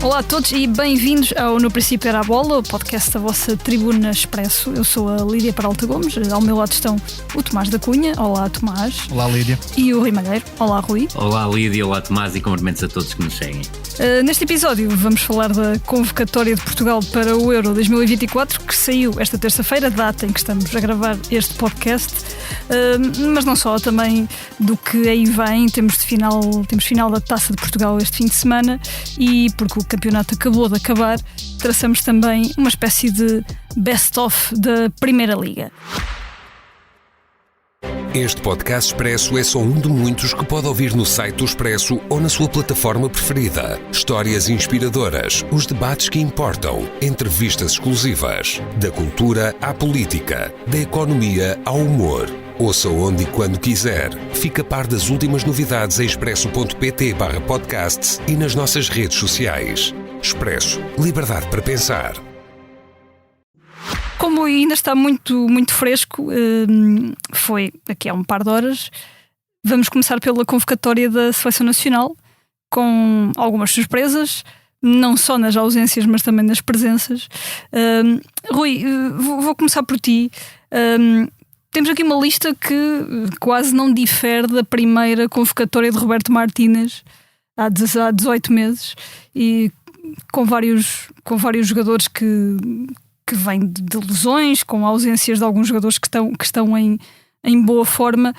Olá a todos e bem-vindos ao No Princípio Era a Bola, o podcast da vossa Tribuna Expresso. Eu sou a Lídia Peralta Gomes, ao meu lado estão o Tomás da Cunha. Olá, Tomás. Olá, Lídia. E o Rui Malheiro. Olá, Rui. Olá, Lídia. Olá, Tomás, e cumprimentos a todos que nos seguem. Neste episódio vamos falar da convocatória de Portugal para o Euro 2024, que saiu esta terça-feira, data em que estamos a gravar este podcast, mas não só, também do que aí vem. Temos final da Taça de Portugal este fim de semana e, porque o campeonato acabou de acabar, traçamos também uma espécie de best-of da Primeira Liga. Este podcast Expresso é só um de muitos que pode ouvir no site do Expresso ou na sua plataforma preferida. Histórias inspiradoras, os debates que importam, entrevistas exclusivas. Da cultura à política, da economia ao humor. Ouça onde e quando quiser. Fica a par das últimas novidades em expresso.pt/podcasts e nas nossas redes sociais. Expresso. Liberdade para pensar. Como ainda está muito, muito fresco, foi aqui há um par de horas, vamos começar pela convocatória da Seleção Nacional, com algumas surpresas, não só nas ausências, mas também nas presenças. Rui, vou começar por ti. Temos aqui uma lista que quase não difere da primeira convocatória de Roberto Martínez, há 18 meses, e com vários jogadores que vêm de lesões, com ausências de alguns jogadores que estão em boa forma.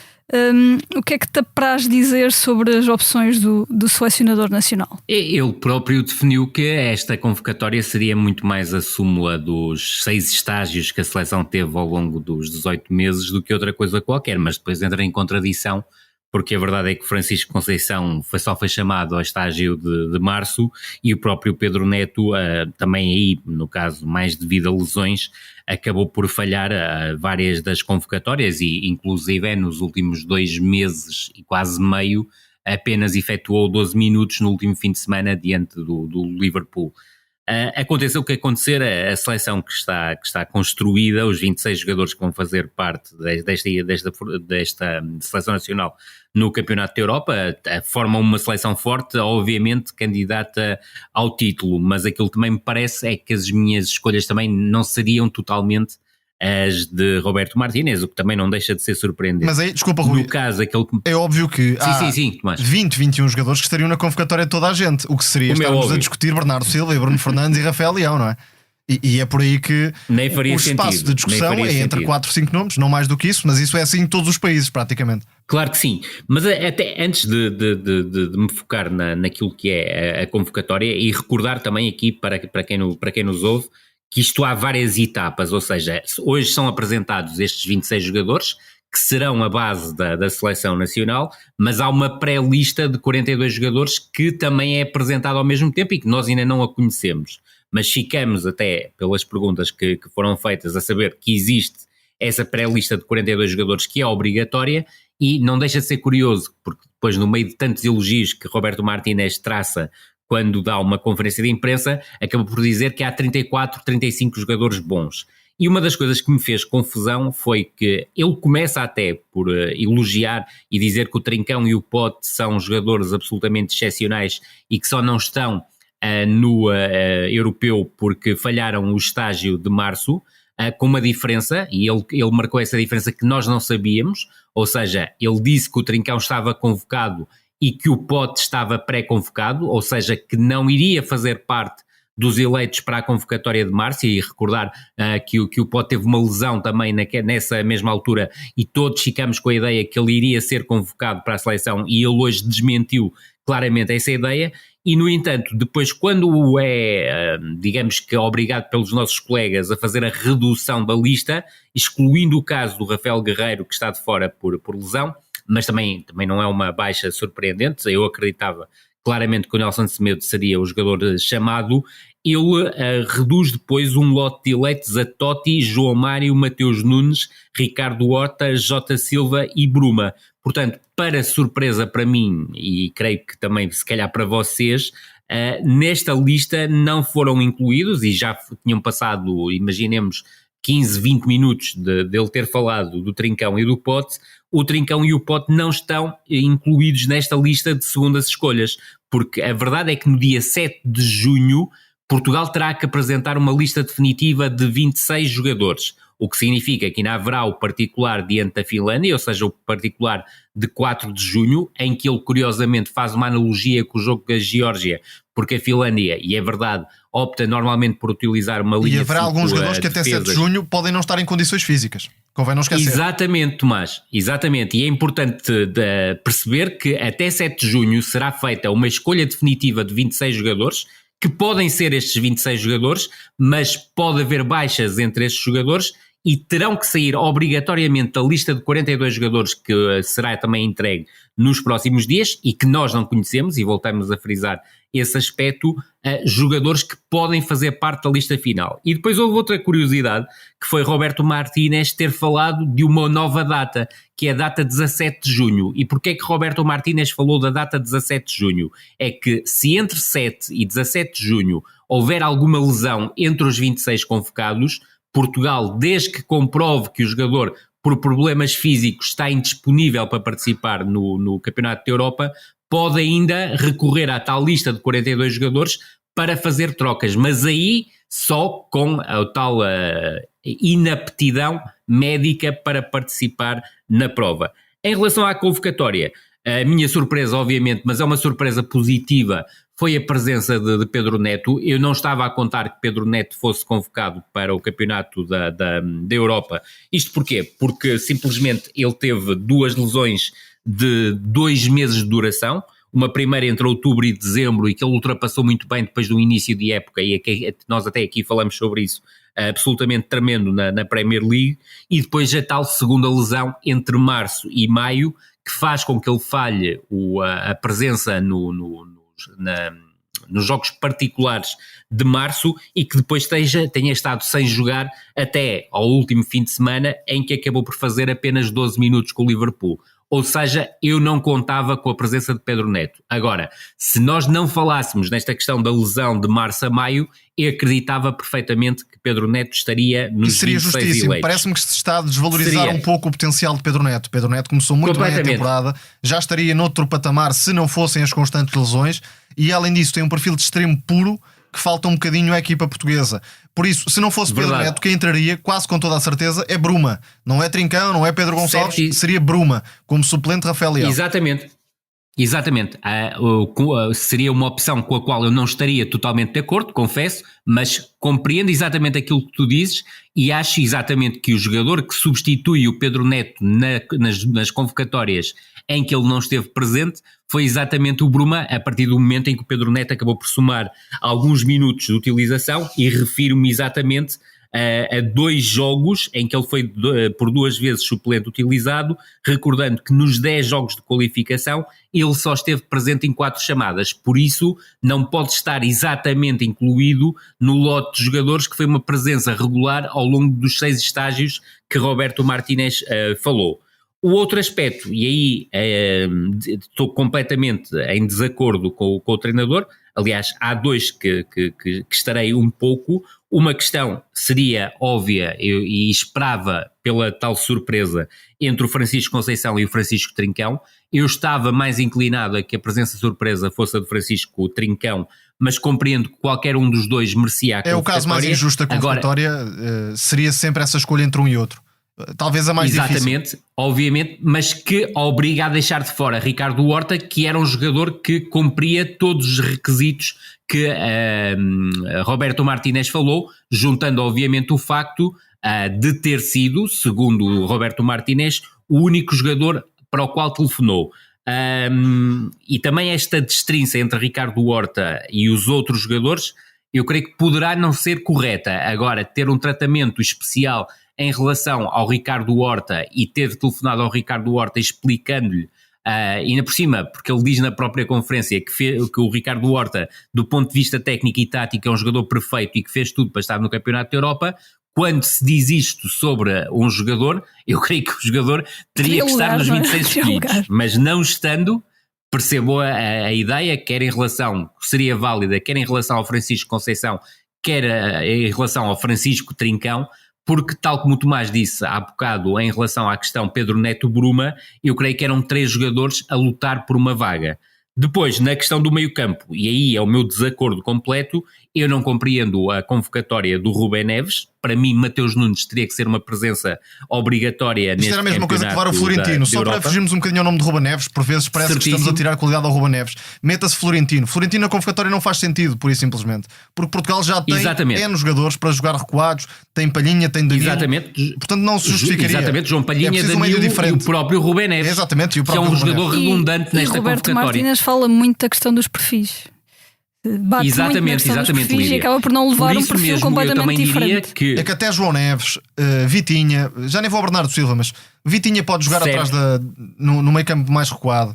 O que é que te apraz dizer sobre as opções do selecionador nacional? Ele próprio definiu que esta convocatória seria muito mais a súmula dos 6 estágios que a seleção teve ao longo dos 18 meses do que outra coisa qualquer, mas depois entra em contradição, porque a verdade é que Francisco Conceição só foi chamado ao estágio de março e o próprio Pedro Neto, também aí, no caso mais devido a lesões, acabou por falhar várias das convocatórias e inclusive nos últimos 2 meses e quase meio apenas efetuou 12 minutos no último fim de semana diante do Liverpool. Aconteça o que acontecer, a seleção que está construída, os 26 jogadores que vão fazer parte desta seleção nacional no Campeonato da Europa, formam uma seleção forte, obviamente candidata ao título, mas aquilo que também me parece é que as minhas escolhas também não seriam totalmente as de Roberto Martínez, o que também não deixa de ser surpreendente. Mas aí, desculpa, Rui, no caso, é óbvio que há sim, Tomás. 21 jogadores que estariam na convocatória de toda a gente, o que seria estarmos a discutir Bernardo Silva, Bruno Fernandes e Rafael Leão, não é? E é por aí que o espaço de discussão é entre 4 ou 5 nomes, não mais do que isso, mas isso é assim em todos os países praticamente. Claro que sim, mas até antes de me focar naquilo que é a convocatória e recordar também aqui para quem nos ouve, que isto há várias etapas, ou seja, hoje são apresentados estes 26 jogadores que serão a base da seleção nacional, mas há uma pré-lista de 42 jogadores que também é apresentada ao mesmo tempo e que nós ainda não a conhecemos. Mas ficamos até pelas perguntas que foram feitas a saber que existe essa pré-lista de 42 jogadores que é obrigatória e não deixa de ser curioso, porque depois no meio de tantos elogios que Roberto Martínez traça quando dá uma conferência de imprensa, acaba por dizer que há 34, 35 jogadores bons. E uma das coisas que me fez confusão foi que ele começa até por elogiar e dizer que o Trincão e o Pote são jogadores absolutamente excepcionais e que só não estão no europeu porque falharam o estágio de março, com uma diferença, e ele marcou essa diferença que nós não sabíamos, ou seja, ele disse que o Trincão estava convocado e que o Pote estava pré-convocado, ou seja, que não iria fazer parte dos eleitos para a convocatória de março, e recordar que o Pote teve uma lesão também nessa mesma altura e todos ficamos com a ideia que ele iria ser convocado para a seleção e ele hoje desmentiu claramente essa ideia. E, no entanto, depois quando digamos que é obrigado pelos nossos colegas a fazer a redução da lista, excluindo o caso do Rafael Guerreiro, que está de fora por lesão, mas também não é uma baixa surpreendente, eu acreditava claramente que o Nelson Semedo seria o jogador chamado, ele reduz depois um lote de eleitos a Totti, João Mário, Mateus Nunes, Ricardo Horta, Jota Silva e Bruma. Portanto, para surpresa para mim, e creio que também se calhar para vocês, nesta lista não foram incluídos, e já tinham passado, imaginemos, 15, 20 minutos dele ter falado do Trincão e do Pote, o Trincão e o Pote não estão incluídos nesta lista de segundas escolhas. porque a verdade é que no dia 7 de junho Portugal terá que apresentar uma lista definitiva de 26 jogadores, o que significa que ainda haverá o particular diante da Finlândia, ou seja, o particular de 4 de junho, em que ele curiosamente faz uma analogia com o jogo da Geórgia, porque a Finlândia, e é verdade, opta normalmente por utilizar uma linha. E haverá alguns jogadores que até 7 de junho podem não estar em condições físicas. Convém não esquecer. Exatamente, Tomás, exatamente. E é importante perceber que até 7 de junho será feita uma escolha definitiva de 26 jogadores, que podem ser estes 26 jogadores, mas pode haver baixas entre estes jogadores e terão que sair obrigatoriamente da lista de 42 jogadores que será também entregue nos próximos dias e que nós não conhecemos, e voltamos a frisar esse aspecto, jogadores que podem fazer parte da lista final. E depois houve outra curiosidade, que foi Roberto Martínez ter falado de uma nova data, que é a data 17 de junho. E porquê é que Roberto Martínez falou da data 17 de junho? É que se entre 7 e 17 de junho houver alguma lesão entre os 26 convocados, Portugal, desde que comprove que o jogador, por problemas físicos, está indisponível para participar no Campeonato da Europa, pode ainda recorrer à tal lista de 42 jogadores para fazer trocas, mas aí só com a tal inaptidão médica para participar na prova. Em relação à convocatória, a minha surpresa, obviamente, mas é uma surpresa positiva, foi a presença de Pedro Neto. Eu não estava a contar que Pedro Neto fosse convocado para o Campeonato da Europa. Isto porquê? Porque simplesmente ele teve 2 lesões de 2 meses de duração, uma primeira entre outubro e dezembro e que ele ultrapassou muito bem depois do início de época, e nós até aqui falamos sobre isso, absolutamente tremendo na Premier League, e depois a tal segunda lesão entre março e maio, que faz com que ele falhe a presença nos jogos particulares de março e que depois tenha estado sem jogar até ao último fim de semana, em que acabou por fazer apenas 12 minutos com o Liverpool. Ou seja, eu não contava com a presença de Pedro Neto. Agora, se nós não falássemos nesta questão da lesão de março a maio, eu acreditava perfeitamente que Pedro Neto estaria nos 26 seria justíssimo. eleitos. Parece-me que se está a desvalorizar um pouco o potencial de Pedro Neto. Pedro Neto começou muito bem a temporada, já estaria noutro patamar se não fossem as constantes lesões, e além disso tem um perfil de extremo puro que falta um bocadinho à equipa portuguesa. Por isso, se não fosse Pedro Neto, quem entraria, quase com toda a certeza, é Bruma. Não é Trincão, não é Pedro Gonçalves, seria Bruma, como suplente Rafael Leão. Exatamente. Seria uma opção com a qual eu não estaria totalmente de acordo, confesso, mas compreendo exatamente aquilo que tu dizes e acho exatamente que o jogador que substitui o Pedro Neto nas convocatórias em que ele não esteve presente foi exatamente o Bruma, a partir do momento em que o Pedro Neto acabou por somar alguns minutos de utilização, e refiro-me exatamente a 2 jogos em que ele foi por 2 vezes suplente utilizado, recordando que nos 10 jogos de qualificação ele só esteve presente em 4 chamadas, por isso não pode estar exatamente incluído no lote de jogadores que foi uma presença regular ao longo dos 6 estágios que Roberto Martínez falou. O outro aspecto, e aí estou completamente em desacordo com o treinador, aliás há 2 que estarei um pouco. Uma questão seria óbvia e esperava pela tal surpresa entre o Francisco Conceição e o Francisco Trincão. Eu estava mais inclinado a que a presença surpresa fosse a do Francisco Trincão, mas compreendo que qualquer um dos dois merecia a convocatória. É o caso mais injusto da convocatória. Seria sempre essa escolha entre um e outro. Talvez a mais difícil. Exatamente, obviamente, mas que obriga a deixar de fora Ricardo Horta, que era um jogador que cumpria todos os requisitos que Roberto Martínez falou, juntando obviamente o facto de ter sido, segundo Roberto Martínez, o único jogador para o qual telefonou. E também esta destrinça entre Ricardo Horta e os outros jogadores, eu creio que poderá não ser correta. Agora, ter um tratamento especial em relação ao Ricardo Horta e ter telefonado ao Ricardo Horta explicando-lhe, ainda por cima, porque ele diz na própria conferência que o Ricardo Horta, do ponto de vista técnico e tático, é um jogador perfeito e que fez tudo para estar no Campeonato da Europa. Quando se diz isto sobre um jogador, eu creio que o jogador teria que estar nos 26 escolhidos, mas não estando, percebo a ideia, quer em relação, seria válida, quer em relação ao Francisco Conceição, quer em relação ao Francisco Trincão, porque tal como o Tomás disse há bocado em relação à questão Pedro Neto Bruma, eu creio que eram 3 jogadores a lutar por uma vaga. Depois, na questão do meio-campo, e aí é o meu desacordo completo, eu não compreendo a convocatória do Rubén Neves. Para mim, Mateus Nunes teria que ser uma presença obrigatória neste campeonato. Isto era a mesma coisa que levar o Florentino. Só para fugirmos um bocadinho ao nome de Rubén Neves, por vezes parece que estamos a tirar a qualidade ao Rubén Neves. Meta-se Florentino. Florentino na convocatória não faz sentido, pura e simplesmente. Porque Portugal já tem N jogadores para jogar recuados, tem Palhinha, tem Danilo. Exatamente. Portanto, não se justificaria. Exatamente, João Palhinha, Danilo e o próprio Rubén Neves. Exatamente, e o próprio que é um jogador redundante nesta Roberto convocatória. Martínez fala muito da questão dos perfis. Bate exatamente, perfis, e acaba por não levar um perfil completamente diferente. É que até João Neves, Vitinha, já nem vou ao Bernardo Silva, mas Vitinha pode jogar atrás no meio campo mais recuado.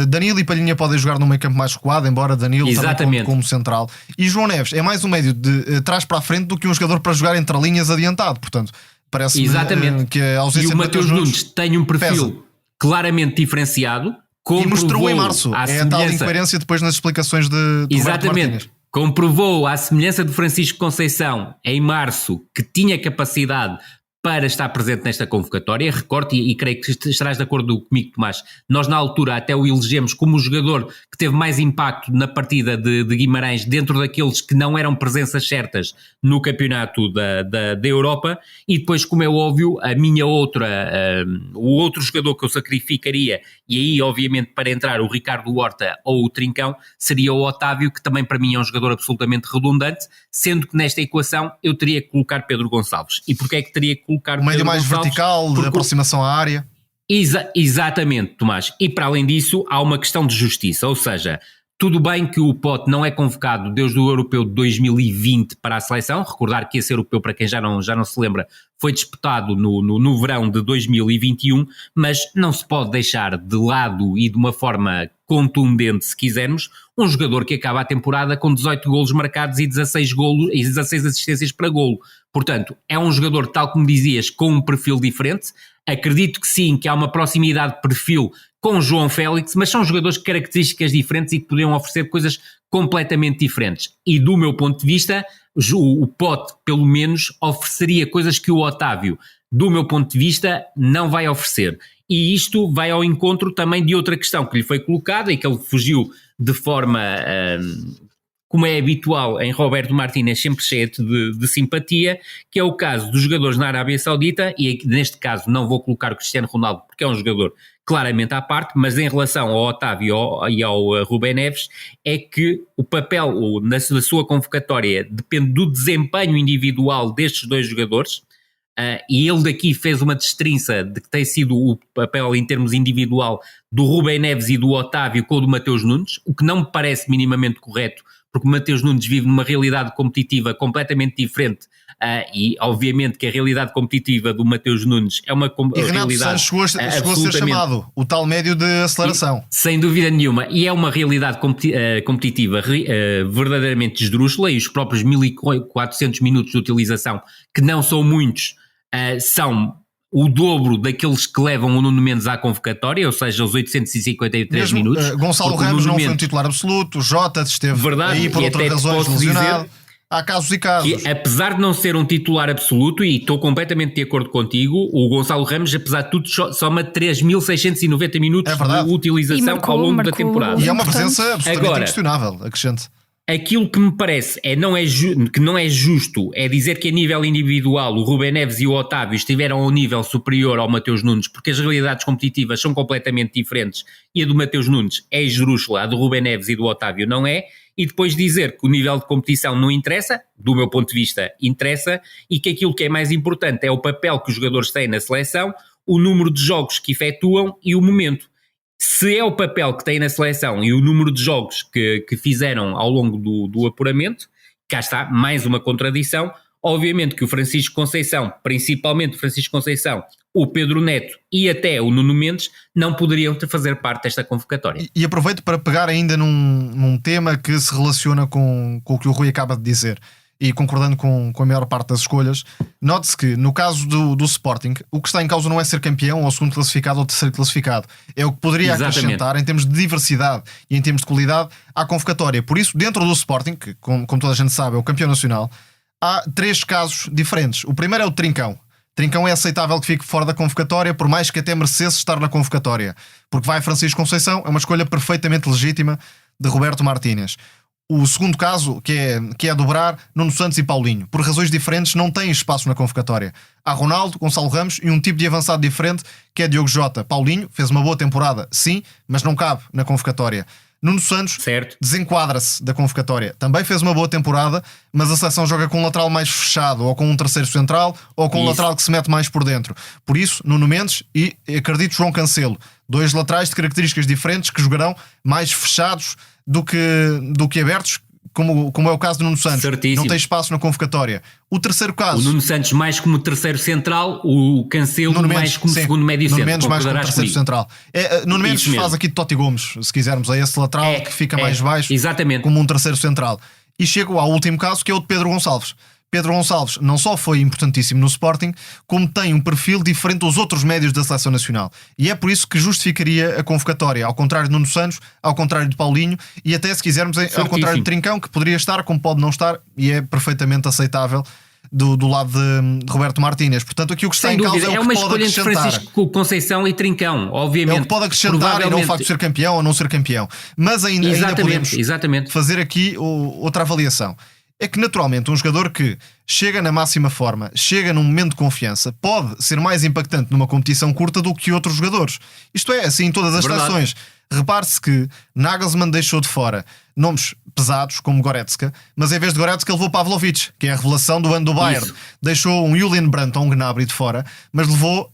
Danilo e Palhinha podem jogar no meio campo mais recuado, embora Danilo também como central. E João Neves é mais um médio de trás para a frente do que um jogador para jogar entre linhas adiantado. Portanto, parece-me que a ausência de Mateus Nunes tem um perfil claramente diferenciado. E mostrou em março. É a tal incoerência depois nas explicações de Exatamente. Comprovou à semelhança de Francisco Conceição em março que tinha capacidade para estar presente nesta convocatória. Recorte, e creio que estarás de acordo comigo, Tomás, nós na altura até o elegemos como o jogador que teve mais impacto na partida de Guimarães, dentro daqueles que não eram presenças certas no campeonato da Europa. E depois, como é óbvio, o outro jogador que eu sacrificaria, e aí obviamente para entrar o Ricardo Horta ou o Trincão, seria o Otávio, que também para mim é um jogador absolutamente redundante, sendo que nesta equação eu teria que colocar Pedro Gonçalves. E porquê é que teria que colocar o meio mais vertical, de aproximação à área? Exatamente, Tomás. E para além disso, há uma questão de justiça, ou seja, tudo bem que o Pote não é convocado desde o Europeu de 2020 para a seleção. Recordar que esse Europeu, para quem já não se lembra, foi disputado no verão de 2021, mas não se pode deixar de lado e de uma forma contundente, se quisermos, um jogador que acaba a temporada com 18 golos marcados e 16 assistências para golo. Portanto, é um jogador, tal como dizias, com um perfil diferente. Acredito que sim, que há uma proximidade de perfil com João Félix, mas são jogadores de características diferentes e que podiam oferecer coisas completamente diferentes. E do meu ponto de vista, o Pote, pelo menos, ofereceria coisas que o Otávio, do meu ponto de vista, não vai oferecer. E isto vai ao encontro também de outra questão que lhe foi colocada e que ele fugiu de forma, como é habitual em Roberto Martínez, sempre cheio de simpatia, que é o caso dos jogadores na Arábia Saudita, e neste caso não vou colocar o Cristiano Ronaldo porque é um jogador claramente à parte, mas em relação ao Otávio e ao Rubén Neves, é que o papel na sua convocatória depende do desempenho individual destes dois jogadores. E ele daqui fez uma destrinça de que tem sido o papel em termos individual do Rubén Neves e do Otávio com o do Mateus Nunes, o que não me parece minimamente correto, porque o Mateus Nunes vive numa realidade competitiva completamente diferente, e obviamente que a realidade competitiva do Mateus Nunes é uma realidade chegou a ser chamado o tal médio de aceleração. Sem dúvida nenhuma, e é uma realidade competitiva verdadeiramente esdrúxula, e os próprios 1400 minutos de utilização, que não são muitos, são o dobro daqueles que levam o Nuno Mendes à convocatória, ou seja, os 853 minutos. Gonçalo Ramos não foi um titular absoluto, o Jota esteve aí por outras razões lesionado. Há casos e casos. Que, apesar de não ser um titular absoluto, e estou completamente de acordo contigo, o Gonçalo Ramos, apesar de tudo, soma 3.690 minutos de utilização ao longo da temporada. E é uma presença absolutamente inquestionável, acrescente. Aquilo que me parece que não é justo é dizer que a nível individual o Rubén Neves e o Otávio estiveram a um nível superior ao Mateus Nunes, porque as realidades competitivas são completamente diferentes e a do Mateus Nunes é esdrúxula, a do Rubén Neves e do Otávio não é, e depois dizer que o nível de competição não interessa, do meu ponto de vista interessa, e que aquilo que é mais importante é o papel que os jogadores têm na seleção, o número de jogos que efetuam e o momento. Se é o papel que têm na seleção e o número de jogos que fizeram ao longo do apuramento, cá está mais uma contradição. Obviamente que o Francisco Conceição, principalmente o Francisco Conceição, o Pedro Neto e até o Nuno Mendes não poderiam fazer parte desta convocatória. E aproveito para pegar ainda num tema que se relaciona com o que o Rui acaba de dizer. E concordando com a maior parte das escolhas, note-se que no caso do Sporting, o que está em causa não é ser campeão ou segundo classificado ou terceiro classificado, é o que poderia acrescentar em termos de diversidade e em termos de qualidade à convocatória. Por isso, dentro do Sporting, que como toda a gente sabe é o campeão nacional, há 3 casos diferentes. O primeiro é o Trincão. Trincão é aceitável que fique fora da convocatória, por mais que até merecesse estar na convocatória, porque vai Francisco Conceição, é uma escolha perfeitamente legítima de Roberto Martínez. O segundo caso, que é dobrar Nuno Santos e Paulinho, por razões diferentes, não têm espaço na convocatória. Há Ronaldo, Gonçalo Ramos e um tipo de avançado diferente, que é Diogo Jota. Paulinho fez uma boa temporada, sim, mas não cabe na convocatória. Nuno Santos desenquadra-se da convocatória. Também fez uma boa temporada, mas a seleção joga com um lateral mais fechado, ou com um terceiro central, ou com um lateral que se mete mais por dentro. Por isso, Nuno Mendes e, acredito, João Cancelo. 2 laterais de características diferentes que jogarão mais fechados do que abertos, como é o caso do Nuno Santos. Certíssimo. Não tem espaço na convocatória. O terceiro caso... O Nuno Santos mais como terceiro central, o Cancelo Nuno mais Mendes, como segundo médio centro. Nuno Mendes mais como terceiro central. Nuno Mendes faz aqui de Totti Gomes, se quisermos, a esse lateral que fica mais baixo, exatamente, como um terceiro central. E chego ao último caso, que é o de Pedro Gonçalves. Pedro Gonçalves não só foi importantíssimo no Sporting, como tem um perfil diferente dos outros médios da Seleção Nacional. E é por isso que justificaria a convocatória, ao contrário de Nuno Santos, ao contrário de Paulinho, e até, se quisermos, ao contrário de Trincão, que poderia estar, como pode não estar, e é perfeitamente aceitável do lado de Roberto Martínez. Portanto, aqui o que está em causa é o que pode acrescentar. Entre Francisco Conceição e Trincão, obviamente. É o que pode acrescentar e não o facto de ser campeão ou não ser campeão. Mas ainda podemos fazer aqui outra avaliação. É que, naturalmente, um jogador que chega na máxima forma, chega num momento de confiança, pode ser mais impactante numa competição curta do que outros jogadores. Isto é, assim em todas as seleções. Repare-se que Nagelsmann deixou de fora nomes pesados, como Goretzka, mas em vez de Goretzka levou Pavlovic, que é a revelação do ano do Bayern. Isso. Deixou um Julian Brandt ou um Gnabry de fora, mas levou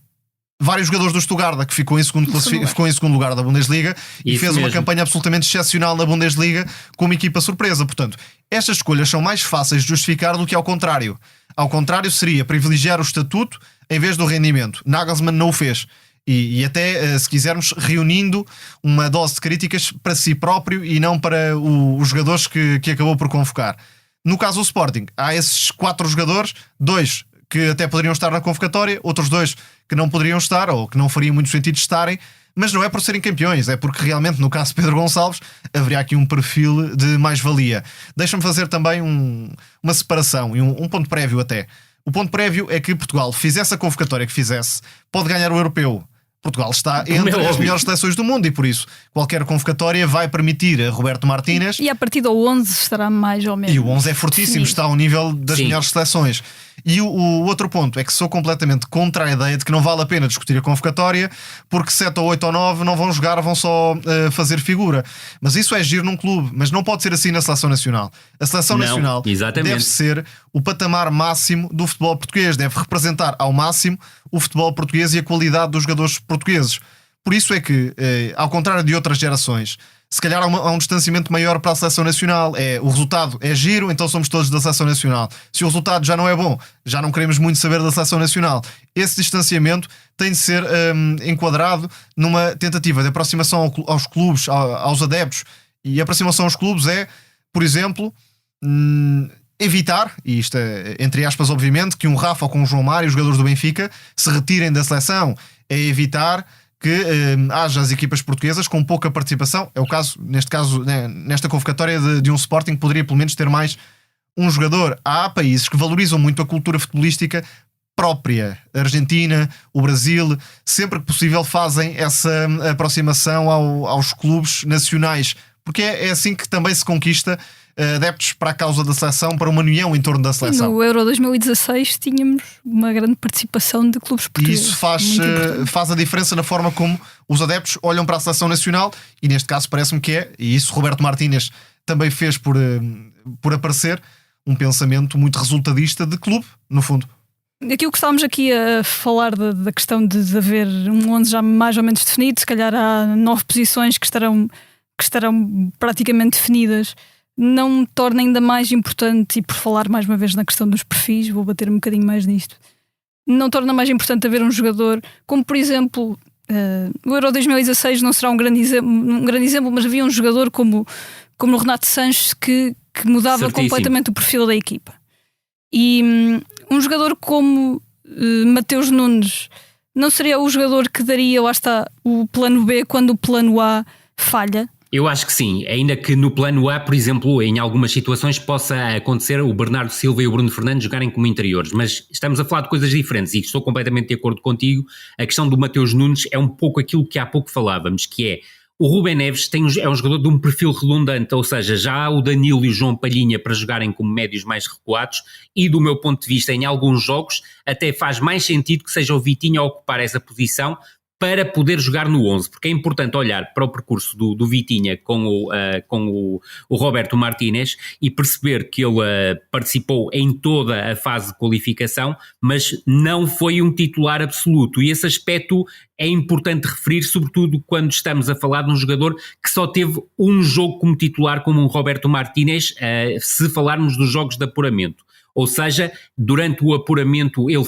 vários jogadores do Stuttgart, que ficou em segundo lugar da Bundesliga e fez uma campanha absolutamente excepcional na Bundesliga como equipa surpresa. Portanto, estas escolhas são mais fáceis de justificar do que ao contrário. Ao contrário seria privilegiar o estatuto em vez do rendimento. Nagelsmann não o fez. E até, se quisermos, reunindo uma dose de críticas para si próprio e não para os jogadores que acabou por convocar. No caso do Sporting, há esses 4 jogadores, 2 que até poderiam estar na convocatória, outros 2 que não poderiam estar ou que não faria muito sentido estarem, mas não é por serem campeões, é porque realmente no caso de Pedro Gonçalves haveria aqui um perfil de mais-valia. Deixa-me fazer também uma separação e um ponto prévio até. O ponto prévio é que Portugal fizesse a convocatória que fizesse, pode ganhar o europeu. Portugal está entre as melhores seleções do mundo e por isso qualquer convocatória vai permitir a Roberto Martínez. E a partir do 11 estará mais ou menos. E o 11 é fortíssimo, está ao nível das melhores seleções. E o outro ponto é que sou completamente contra a ideia de que não vale a pena discutir a convocatória porque 7 ou 8 ou 9 não vão jogar, vão só fazer figura. Mas isso é giro num clube, mas não pode ser assim na Seleção Nacional. A Seleção Nacional deve ser o patamar máximo do futebol português, deve representar ao máximo o futebol português e a qualidade dos jogadores portugueses. Por isso é que, ao contrário de outras gerações, se calhar há um distanciamento maior para a Seleção Nacional. O resultado é giro, então somos todos da Seleção Nacional. Se o resultado já não é bom, já não queremos muito saber da Seleção Nacional. Esse distanciamento tem de ser enquadrado numa tentativa de aproximação aos clubes, aos adeptos. E a aproximação aos clubes é, por exemplo, evitar, e isto é entre aspas obviamente, que um Rafa ou com um João Mário, os jogadores do Benfica, se retirem da seleção. É evitar que haja as equipas portuguesas com pouca participação. É o caso, neste caso, nesta convocatória de um Sporting que poderia pelo menos ter mais um jogador. Há países que valorizam muito a cultura futebolística própria. A Argentina, o Brasil, sempre que possível fazem essa aproximação aos clubes nacionais, porque é assim que também se conquista adeptos para a causa da seleção, para uma união em torno da seleção. No Euro 2016 tínhamos uma grande participação de clubes portugueses. E isso faz a diferença na forma como os adeptos olham para a seleção nacional, e neste caso parece-me que é, e isso Roberto Martínez também fez por aparecer, um pensamento muito resultadista de clube, no fundo. Aquilo que estávamos aqui a falar da questão de haver um 11 já mais ou menos definido, se calhar há 9 posições que estarão praticamente definidas, não me torna ainda mais importante, e por falar mais uma vez na questão dos perfis, vou bater um bocadinho mais nisto, não torna mais importante haver um jogador como, por exemplo, o Euro 2016 não será um grande exemplo, mas havia um jogador como o Renato Sanches que mudava completamente o perfil da equipa. E um jogador como Mateus Nunes não seria o jogador que daria, lá está, o plano B quando o plano A falha. Eu acho que sim, ainda que no plano A, por exemplo, em algumas situações possa acontecer o Bernardo Silva e o Bruno Fernandes jogarem como interiores, mas estamos a falar de coisas diferentes e estou completamente de acordo contigo. A questão do Mateus Nunes é um pouco aquilo que há pouco falávamos, que é o Rubem Neves é um jogador de um perfil redundante, ou seja, já há o Danilo e o João Palhinha para jogarem como médios mais recuados e, do meu ponto de vista, em alguns jogos até faz mais sentido que seja o Vitinha a ocupar essa posição para poder jogar no 11, porque é importante olhar para o percurso do Vitinha com o Roberto Martínez e perceber que ele participou em toda a fase de qualificação, mas não foi um titular absoluto, e esse aspecto é importante referir, sobretudo quando estamos a falar de um jogador que só teve um jogo como titular, como o Roberto Martínez, se falarmos dos jogos de apuramento. Ou seja, durante o apuramento ele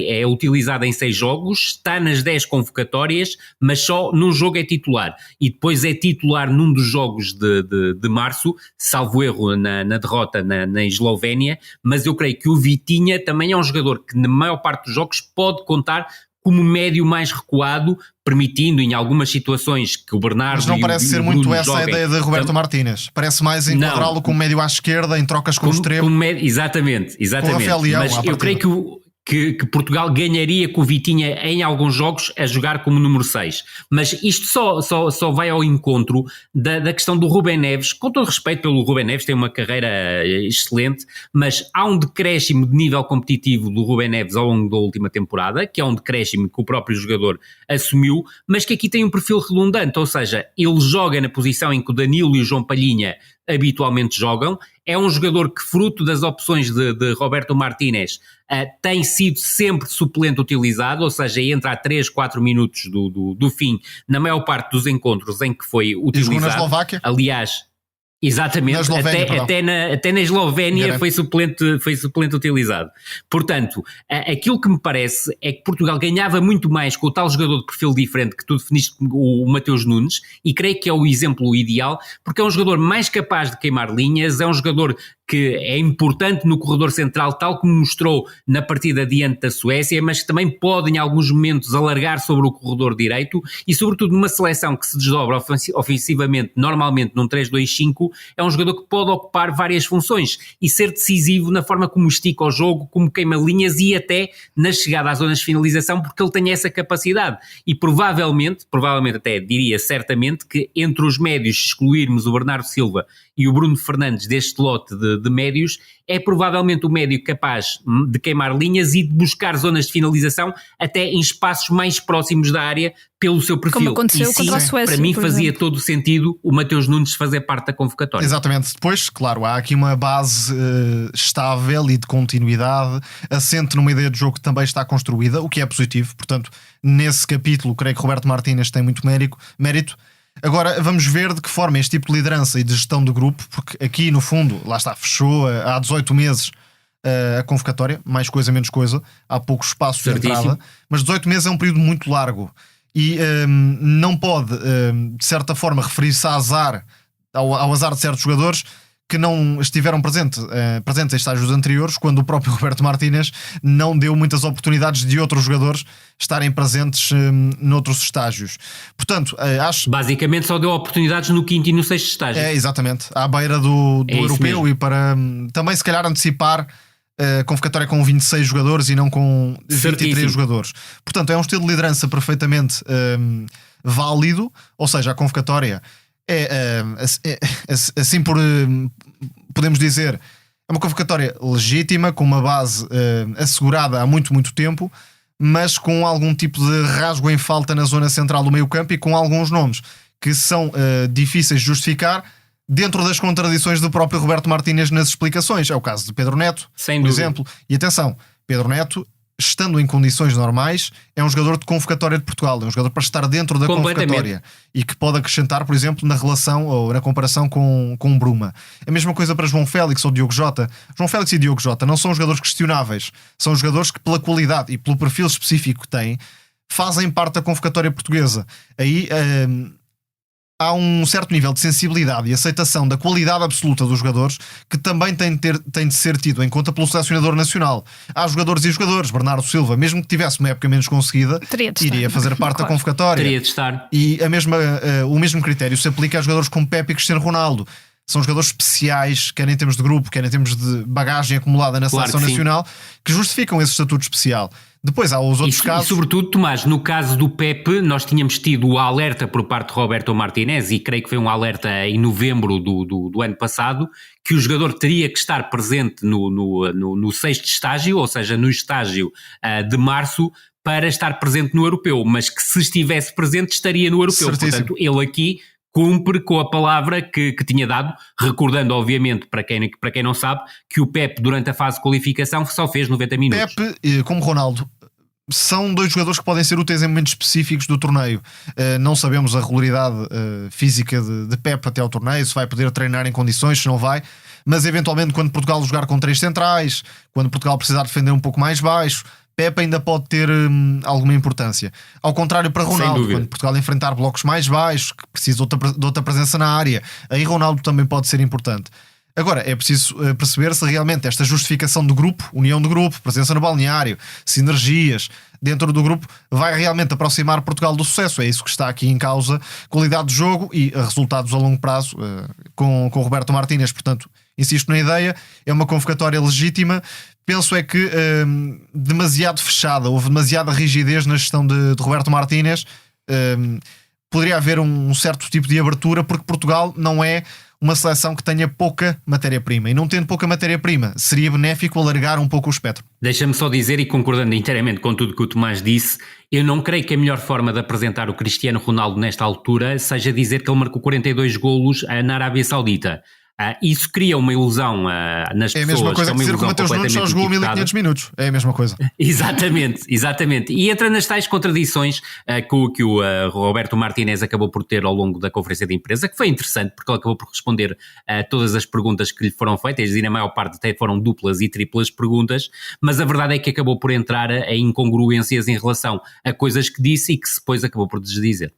é utilizado em 6 jogos, está nas 10 convocatórias, mas só num jogo é titular. E depois é titular num dos jogos de março, salvo erro na derrota na Eslovénia, mas eu creio que o Vitinha também é um jogador que na maior parte dos jogos pode contar como médio mais recuado, permitindo em algumas situações que o Bernardo... Mas não parece ser muito essa a ideia de Roberto Martínez. Parece mais enquadrá-lo como médio à esquerda, em trocas com o extremo. Exatamente. Com Rafael Leão, mas eu creio que Portugal ganharia com o Vitinha em alguns jogos a jogar como número 6. Mas isto só vai ao encontro da questão do Rubem Neves. Com todo respeito pelo Rubem Neves, tem uma carreira excelente, mas há um decréscimo de nível competitivo do Rubem Neves ao longo da última temporada, que é um decréscimo que o próprio jogador assumiu, mas que aqui tem um perfil redundante, ou seja, ele joga na posição em que o Danilo e o João Palhinha habitualmente jogam. É um jogador que, fruto das opções de Roberto Martínez, tem sido sempre suplente utilizado, ou seja, entra a 3, 4 minutos do fim, na maior parte dos encontros em que foi utilizado. E jogou na Eslováquia? Aliás, exatamente, até na Eslovénia foi suplente utilizado. Portanto, aquilo que me parece é que Portugal ganhava muito mais com o tal jogador de perfil diferente que tu definiste, o Mateus Nunes, e creio que é o exemplo ideal, porque é um jogador mais capaz de queimar linhas, é um jogador que é importante no corredor central, tal como mostrou na partida diante da Suécia, mas que também pode em alguns momentos alargar sobre o corredor direito e sobretudo numa seleção que se desdobra ofensivamente, normalmente num 3-2-5, é um jogador que pode ocupar várias funções e ser decisivo na forma como estica o jogo, como queima linhas e até na chegada às zonas de finalização, porque ele tem essa capacidade. E provavelmente até diria certamente, que entre os médios, se excluirmos o Bernardo Silva e o Bruno Fernandes deste lote de médios, é provavelmente o médio capaz de queimar linhas e de buscar zonas de finalização até em espaços mais próximos da área pelo seu perfil. Como aconteceu contra a Suécia, para mim fazia todo o sentido o Mateus Nunes fazer parte da convocatória. Exatamente. Depois, claro, há aqui uma base estável e de continuidade, assente numa ideia de jogo que também está construída, o que é positivo. Portanto, nesse capítulo, creio que Roberto Martínez tem muito mérito. Agora vamos ver de que forma este tipo de liderança e de gestão do grupo, porque aqui no fundo, lá está, fechou há 18 meses a convocatória, mais coisa menos coisa, há pouco espaço de entrada, mas 18 meses é um período muito largo e não pode de certa forma referir-se ao azar de certos jogadores que não estiveram presentes em estágios anteriores, quando o próprio Roberto Martínez não deu muitas oportunidades de outros jogadores estarem presentes noutros estágios. Portanto, acho... Basicamente só deu oportunidades no 5º e no 6º estágio. É, exatamente. À beira do europeu mesmo. E para também se calhar antecipar a convocatória com 26 jogadores e não com 23 jogadores. Portanto, é um estilo de liderança perfeitamente válido, ou seja, a convocatória assim podemos dizer, é uma convocatória legítima, com uma base assegurada há muito, muito tempo, mas com algum tipo de rasgo em falta na zona central do meio campo e com alguns nomes que são difíceis de justificar dentro das contradições do próprio Roberto Martínez nas explicações. É o caso de Pedro Neto, por exemplo. E atenção, Pedro Neto, estando em condições normais, é um jogador de convocatória de Portugal, é um jogador para estar dentro da convocatória e que pode acrescentar, por exemplo, na relação ou na comparação com Bruma. A mesma coisa para João Félix ou Diogo Jota. João Félix e Diogo Jota não são jogadores questionáveis, são jogadores que, pela qualidade e pelo perfil específico que têm, fazem parte da convocatória portuguesa. Aí há um certo nível de sensibilidade e aceitação da qualidade absoluta dos jogadores que também tem de ser tido em conta pelo selecionador nacional. Há jogadores e jogadores. Bernardo Silva, mesmo que tivesse uma época menos conseguida, iria fazer parte da convocatória. Teria de estar. E o mesmo critério se aplica a jogadores como Pepe e Cristiano Ronaldo. São jogadores especiais, quer em termos de grupo, quer em termos de bagagem acumulada na seleção nacional, que justificam esse estatuto especial. Depois há os outros casos. E sobretudo, Tomás, no caso do Pepe, nós tínhamos tido o alerta por parte de Roberto Martinez, e creio que foi um alerta em novembro do ano passado, que o jogador teria que estar presente no sexto estágio, ou seja, no estágio de março, para estar presente no europeu, mas que se estivesse presente estaria no europeu. Certíssimo. Portanto, ele aqui cumpre com a palavra que tinha dado, recordando obviamente para quem não sabe, que o Pepe durante a fase de qualificação só fez 90 minutos. Pepe, como Ronaldo, são dois jogadores que podem ser úteis em momentos específicos do torneio. Não sabemos a regularidade física de Pepe até ao torneio, se vai poder treinar em condições, se não vai, mas eventualmente quando Portugal jogar com 3 centrais, quando Portugal precisar defender um pouco mais baixo, Pepe ainda pode ter alguma importância. Ao contrário para Ronaldo, quando Portugal enfrentar blocos mais baixos, que precisa de outra presença na área, aí Ronaldo também pode ser importante. Agora, é preciso perceber se realmente esta justificação do grupo, união do grupo, presença no balneário, sinergias dentro do grupo, vai realmente aproximar Portugal do sucesso. É isso que está aqui em causa, qualidade de jogo e resultados a longo prazo com Roberto Martínez. Portanto, insisto na ideia, é uma convocatória legítima. Penso é que demasiado fechada, houve demasiada rigidez na gestão de Roberto Martínez. Poderia haver um certo tipo de abertura, porque Portugal não é uma seleção que tenha pouca matéria-prima, e não tendo pouca matéria-prima seria benéfico alargar um pouco o espectro. Deixa-me só dizer, e concordando inteiramente com tudo que o Tomás disse, eu não creio que a melhor forma de apresentar o Cristiano Ronaldo nesta altura seja dizer que ele marcou 42 golos na Arábia Saudita. Isso cria uma ilusão nas pessoas. É a mesma coisa que dizer que o Mateus Nunes só jogou 1500 minutos. É a mesma coisa. Exatamente. E entra nas tais contradições que o Roberto Martinez acabou por ter ao longo da conferência de imprensa, que foi interessante, porque ele acabou por responder a todas as perguntas que lhe foram feitas, e na maior parte até foram duplas e triplas perguntas, mas a verdade é que acabou por entrar em incongruências em relação a coisas que disse e que depois acabou por desdizer.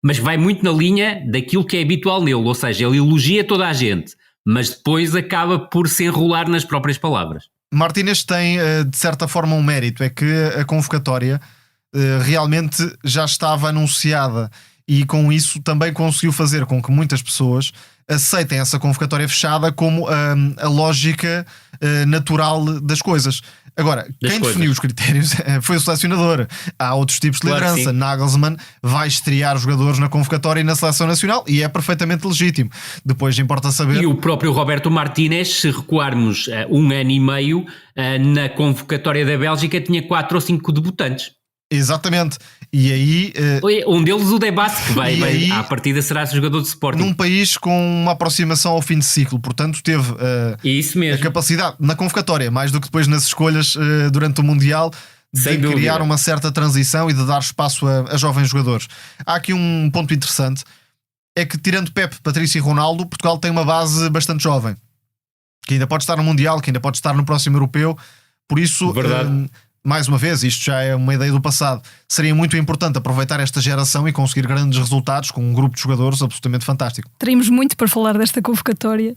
Mas vai muito na linha daquilo que é habitual nele, ou seja, ele elogia toda a gente, mas depois acaba por se enrolar nas próprias palavras. Martínez tem, de certa forma, um mérito, é que a convocatória realmente já estava anunciada, e com isso também conseguiu fazer com que muitas pessoas aceitem essa convocatória fechada como a lógica natural das coisas. Agora, quem definiu os critérios foi o selecionador. Há outros tipos de liderança. Nagelsmann vai estrear os jogadores na convocatória e na seleção nacional, e é perfeitamente legítimo. Depois importa saber... E o próprio Roberto Martínez, se recuarmos 1 ano e meio, na convocatória da Bélgica tinha 4 ou 5 debutantes. Exatamente. E aí... um deles, o Debate, que vai à partida será jogador de Sporting. Num país com uma aproximação ao fim de ciclo, portanto teve isso mesmo. A capacidade, na convocatória, mais do que depois nas escolhas durante o Mundial, de criar uma certa transição e de dar espaço a jovens jogadores. Há aqui um ponto interessante, é que tirando Pepe, Patrício e Ronaldo, Portugal tem uma base bastante jovem, que ainda pode estar no Mundial, que ainda pode estar no próximo Europeu. Por isso... mais uma vez, isto já é uma ideia do passado, seria muito importante aproveitar esta geração e conseguir grandes resultados com um grupo de jogadores absolutamente fantástico. Teríamos muito para falar desta convocatória,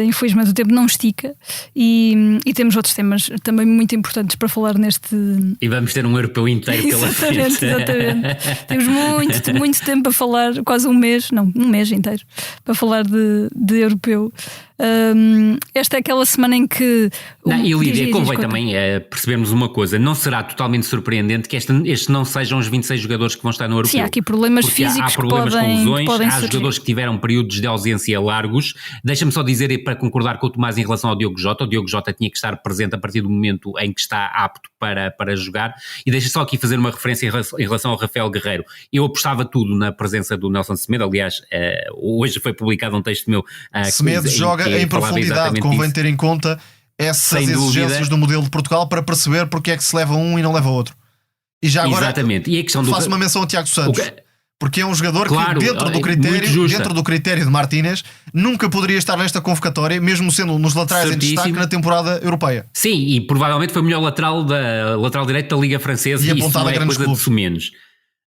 infelizmente o tempo não estica, e temos outros temas também muito importantes para falar neste... E vamos ter um europeu inteiro pela frente. Exatamente. Temos muito tempo para falar, quase um mês inteiro, para falar de europeu. Esta é aquela semana em que... E Lídia, convém também percebermos uma coisa, não será totalmente surpreendente que estes não sejam os 26 jogadores que vão estar no europeu. Sim, há aqui problemas físicos, há problemas com lesões, há surgir. jogadores que tiveram períodos de ausência largos. Deixa-me só dizer, para concordar com o Tomás em relação ao Diogo Jota, o Diogo Jota tinha que estar presente a partir do momento em que está apto para jogar. E deixa só aqui fazer uma referência em relação ao Rafael Guerreiro. Eu apostava tudo na presença do Nelson Semedo. Aliás, hoje foi publicado um texto meu. Semedo joga em profundidade, convém ter em conta essas exigências do modelo de Portugal para perceber porque é que se leva um e não leva outro. E já agora e a questão faço uma menção ao Tiago Santos, porque é um jogador que dentro do critério de Martínez nunca poderia estar nesta convocatória, mesmo sendo nos laterais em destaque na temporada europeia. Sim, e provavelmente foi o melhor lateral direito da Liga Francesa, e isso não é coisa de menos.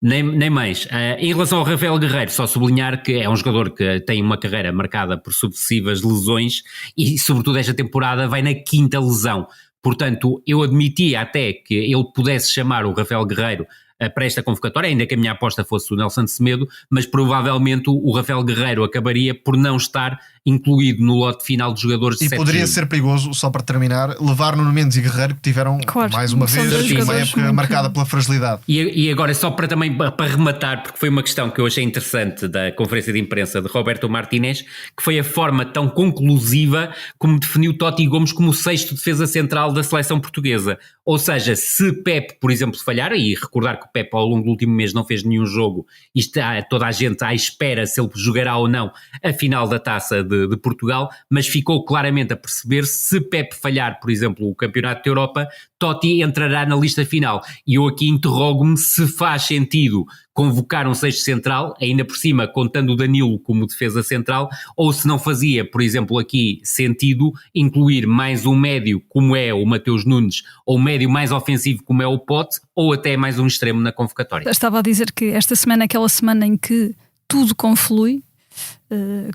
Nem mais. Em relação ao Rafael Guerreiro, só sublinhar que é um jogador que tem uma carreira marcada por sucessivas lesões e, sobretudo, esta temporada vai na 5ª lesão. Portanto, eu admitia até que ele pudesse chamar o Rafael Guerreiro para esta convocatória, ainda que a minha aposta fosse o Nelson Semedo, mas provavelmente o Rafael Guerreiro acabaria por não estar incluído no lote final de jogadores de 7 de julho. E poderia ser perigoso, só para terminar, levar Nuno Mendes e Guerreiro, que tiveram, mais uma vez, uma época marcada pela fragilidade. E agora, só para também para rematar, porque foi uma questão que eu achei interessante da conferência de imprensa de Roberto Martínez, que foi a forma tão conclusiva como definiu Totti Gomes como o 6º defesa central da seleção portuguesa. Ou seja, se Pep, por exemplo, falhar, e recordar que o Pep ao longo do último mês não fez nenhum jogo, e está toda a gente à espera se ele jogará ou não a final da Taça de Portugal, mas ficou claramente a perceber se Pep falhar, por exemplo, o Campeonato da Europa, Totti entrará na lista final. E eu aqui interrogo-me se faz sentido convocar um 6º central, ainda por cima contando o Danilo como defesa central, ou se não fazia, por exemplo, aqui sentido incluir mais um médio como é o Mateus Nunes, ou um médio mais ofensivo como é o Pote, ou até mais um extremo na convocatória. Estava a dizer que esta semana é aquela semana em que tudo conflui,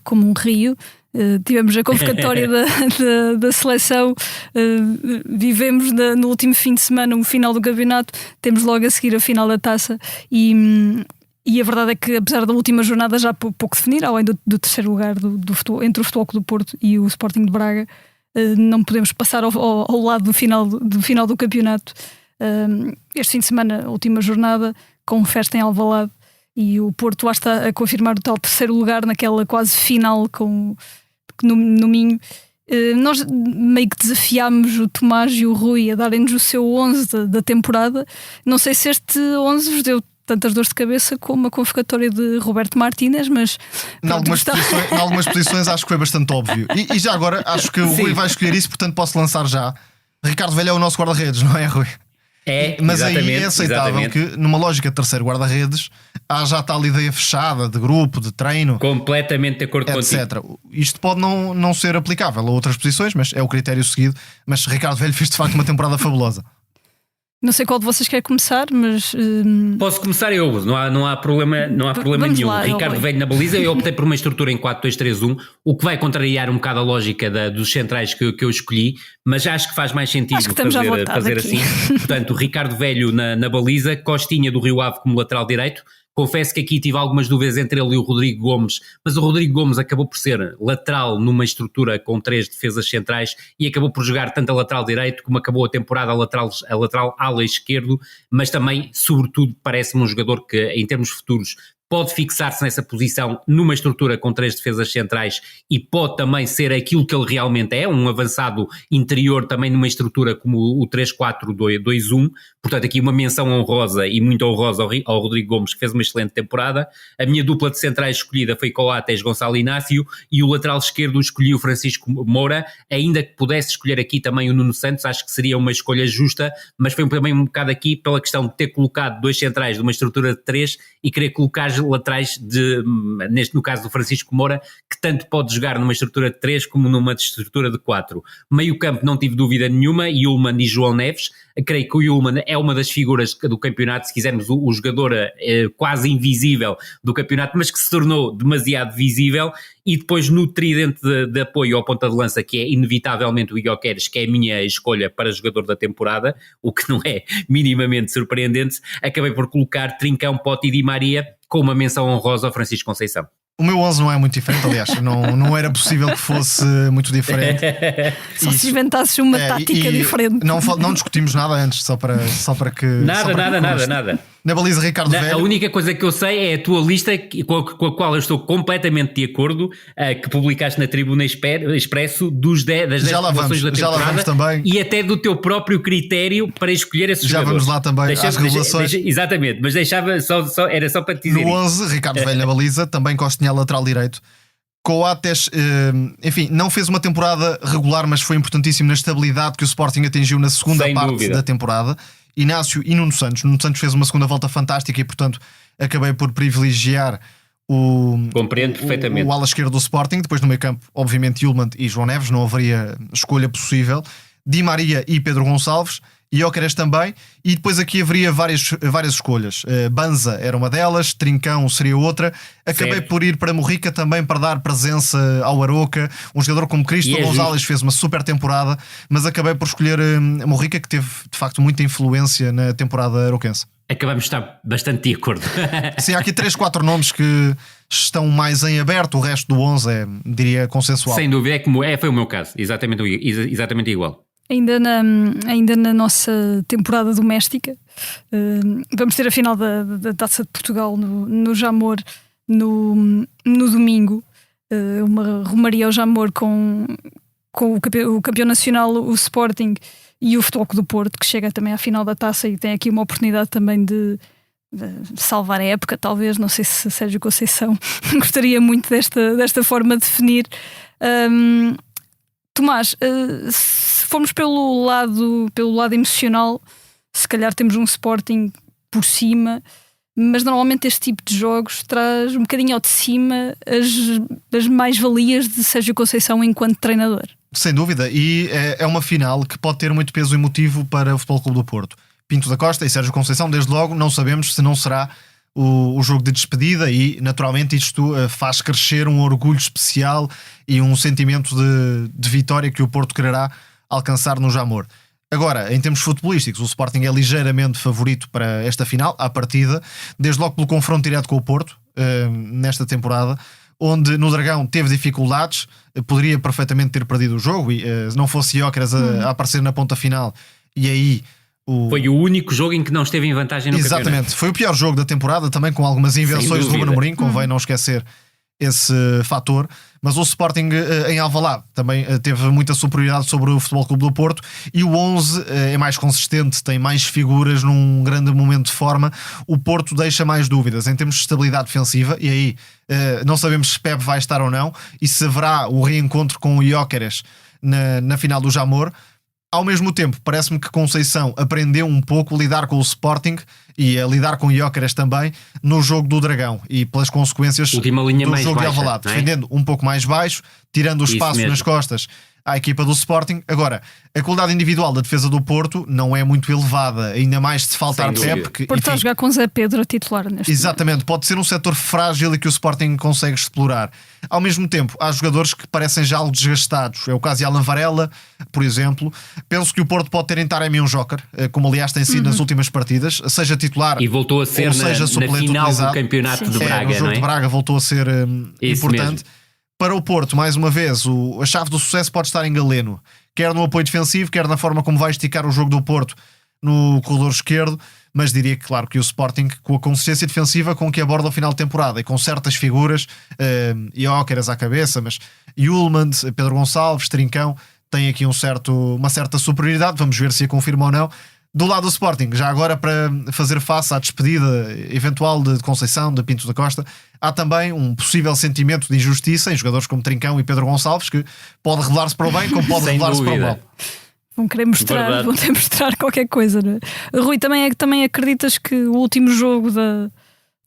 como um rio. Tivemos a convocatória da seleção, vivemos no último fim de semana o final do campeonato, temos logo a seguir a final da Taça e a verdade é que, apesar da última jornada já pouco definir, além do terceiro lugar entre o Futebol Clube do Porto e o Sporting de Braga, não podemos passar ao lado do final do campeonato. Este fim de semana, a última jornada, com festa em Alvalade, e o Porto lá está a confirmar o tal terceiro lugar naquela quase final no Minho. Nós meio que desafiámos o Tomás e o Rui a darem-nos o seu 11 da temporada. Não sei se este 11 vos deu tantas dores de cabeça como a convocatória de Roberto Martínez, mas em algumas posições acho que foi bastante óbvio. E já agora acho que o Rui vai escolher isso, portanto posso lançar já. Ricardo Velho é o nosso guarda-redes, não é, Rui? Mas aí é aceitável que, numa lógica de terceiro guarda-redes, há já tal ideia fechada de grupo, de treino, completamente de acordo etc. contigo. Isto pode não ser aplicável a outras posições, mas é o critério seguido. Mas Ricardo Velho fez de facto uma temporada fabulosa. Não sei qual de vocês quer começar, mas... Posso começar eu, não há problema nenhum. Lá, Ricardo Velho na baliza, eu optei por uma estrutura em 4-2-3-1, o que vai contrariar um bocado a lógica dos centrais que eu escolhi, mas acho que faz mais sentido fazer assim. Portanto, Ricardo Velho na baliza, Costinha do Rio Ave como lateral direito. Confesso que aqui tive algumas dúvidas entre ele e o Rodrigo Gomes, mas o Rodrigo Gomes acabou por ser lateral numa estrutura com 3 defesas centrais e acabou por jogar tanto a lateral direito como acabou a temporada a lateral ala esquerdo, mas também, sobretudo, parece-me um jogador que, em termos futuros, pode fixar-se nessa posição numa estrutura com 3 defesas centrais e pode também ser aquilo que ele realmente é, um avançado interior também numa estrutura como o 3-4-2-1, portanto aqui uma menção honrosa e muito honrosa ao Rodrigo Gomes, que fez uma excelente temporada. A minha dupla de centrais escolhida foi Coates, Gonçalo Inácio, e o lateral esquerdo escolhi o Francisco Moura, ainda que pudesse escolher aqui também o Nuno Santos, acho que seria uma escolha justa, mas foi também um bocado aqui pela questão de ter colocado 2 centrais de uma estrutura de 3 e querer colocar laterais no caso do Francisco Moura, que tanto pode jogar numa estrutura de 3 como numa estrutura de 4. Meio campo não tive dúvida nenhuma, Yulman e João Neves. Creio que o Yulman é uma das figuras do campeonato, se quisermos o jogador quase invisível do campeonato, mas que se tornou demasiado visível. E depois no tridente de apoio ao ponta de lança, que é inevitavelmente o Gyökeres, que é a minha escolha para jogador da temporada, o que não é minimamente surpreendente, acabei por colocar Trincão, Pote e Di Maria, com uma menção honrosa ao Francisco Conceição. O meu 11 não é muito diferente, aliás, não era possível que fosse muito diferente. Só se inventasses uma tática diferente. Não discutimos nada antes, só para que... Nada. Na baliza, Ricardo Velho. A única coisa que eu sei é a tua lista, com a qual eu estou completamente de acordo, que publicaste na Tribuna Expresso das 10 revelações da temporada também. E até do teu próprio critério para escolher esses jogadores. Já vamos lá também às revelações. Exatamente, mas deixava era só para te dizer. No 11, Ricardo Velho na baliza, também Costinha lateral direito. Coates, enfim, não fez uma temporada regular, mas foi importantíssimo na estabilidade que o Sporting atingiu na segunda parte da temporada. Inácio e Nuno Santos. Nuno Santos fez uma segunda volta fantástica e, portanto, acabei por privilegiar o ala esquerdo do Sporting. Depois no meio campo, obviamente, Yulman e João Neves, não haveria escolha possível. Di Maria e Pedro Gonçalves. Gyökeres também, e depois aqui haveria várias escolhas. Banza era uma delas, Trincão seria outra. Acabei por ir para Morrica também para dar presença ao Aroca. Um jogador como Cristo Gonzalez fez uma super temporada, mas acabei por escolher Morrica, que teve de facto muita influência na temporada aroquense. Acabamos de estar bastante de acordo. Sim, há aqui 3-4 nomes que estão mais em aberto, o resto do 11 é, diria, consensual. Sem dúvida, foi o meu caso, exatamente igual. Ainda na nossa temporada doméstica, vamos ter a final da Taça de Portugal no Jamor no domingo. Uma romaria ao Jamor com o campeão nacional, o Sporting, e o Futebol Clube do Porto, que chega também à final da taça e tem aqui uma oportunidade também de salvar a época, talvez. Não sei se Sérgio Conceição gostaria muito desta forma de definir. Tomás, se formos pelo lado emocional, se calhar temos um Sporting por cima, mas normalmente este tipo de jogos traz um bocadinho ao de cima as mais-valias de Sérgio Conceição enquanto treinador. Sem dúvida, e é uma final que pode ter muito peso emotivo para o Futebol Clube do Porto. Pinto da Costa e Sérgio Conceição, desde logo, não sabemos se não será o jogo de despedida, e naturalmente isto faz crescer um orgulho especial e um sentimento de vitória que o Porto quererá alcançar no Jamor. Agora, em termos futebolísticos, o Sporting é ligeiramente favorito para esta final, à partida, desde logo pelo confronto direto com o Porto, nesta temporada, onde no Dragão teve dificuldades, poderia perfeitamente ter perdido o jogo, e se não fosse Gyökeres a aparecer na ponta final, e aí... Foi o único jogo em que não esteve em vantagem no campeonato. Exatamente, foi o pior jogo da temporada, também com algumas invenções de Ruben Amorim, convém não esquecer esse fator. Mas o Sporting em Alvalade também teve muita superioridade sobre o Futebol Clube do Porto, e o 11 é mais consistente, tem mais figuras num grande momento de forma. O Porto deixa mais dúvidas em termos de estabilidade defensiva, e aí não sabemos se Pepe vai estar ou não, e se haverá o reencontro com o Gyökeres na final do Jamor. Ao mesmo tempo, parece-me que Conceição aprendeu um pouco a lidar com o Sporting e a lidar com o Gyökeres também no jogo do Dragão, e pelas consequências do jogo de Alvalade, defendendo um pouco mais baixo, tirando o espaço nas costas à equipa do Sporting. Agora, a qualidade individual da defesa do Porto não é muito elevada, ainda mais se faltar Pepe. Porto está a jogar com Zé Pedro a titular neste Exatamente, momento. Pode ser um setor frágil e que o Sporting consegue explorar. Ao mesmo tempo, há jogadores que parecem já algo desgastados. É o caso de Alan Varela, por exemplo. Penso que o Porto pode ter em Taremi um joker, como aliás tem sido nas últimas partidas, seja titular e voltou a ser ou seja suplente na final utilizado. Do campeonato de Braga. No jogo de Braga voltou a ser importante. Mesmo. Para o Porto, mais uma vez, a chave do sucesso pode estar em Galeno, quer no apoio defensivo, quer na forma como vai esticar o jogo do Porto no corredor esquerdo. Mas diria que, claro, que o Sporting, com a consistência defensiva com que aborda o final de temporada e com certas figuras, Gyökeres à cabeça, mas Ullmann, Pedro Gonçalves, Trincão, tem aqui uma certa superioridade. Vamos ver se a confirma ou não. Do lado do Sporting, já agora para fazer face à despedida eventual de Conceição, de Pinto da Costa, há também um possível sentimento de injustiça em jogadores como Trincão e Pedro Gonçalves, que pode revelar-se para o bem como pode revelar-se para o mal. Vão querer mostrar qualquer coisa, não é? Rui, também acreditas que o último jogo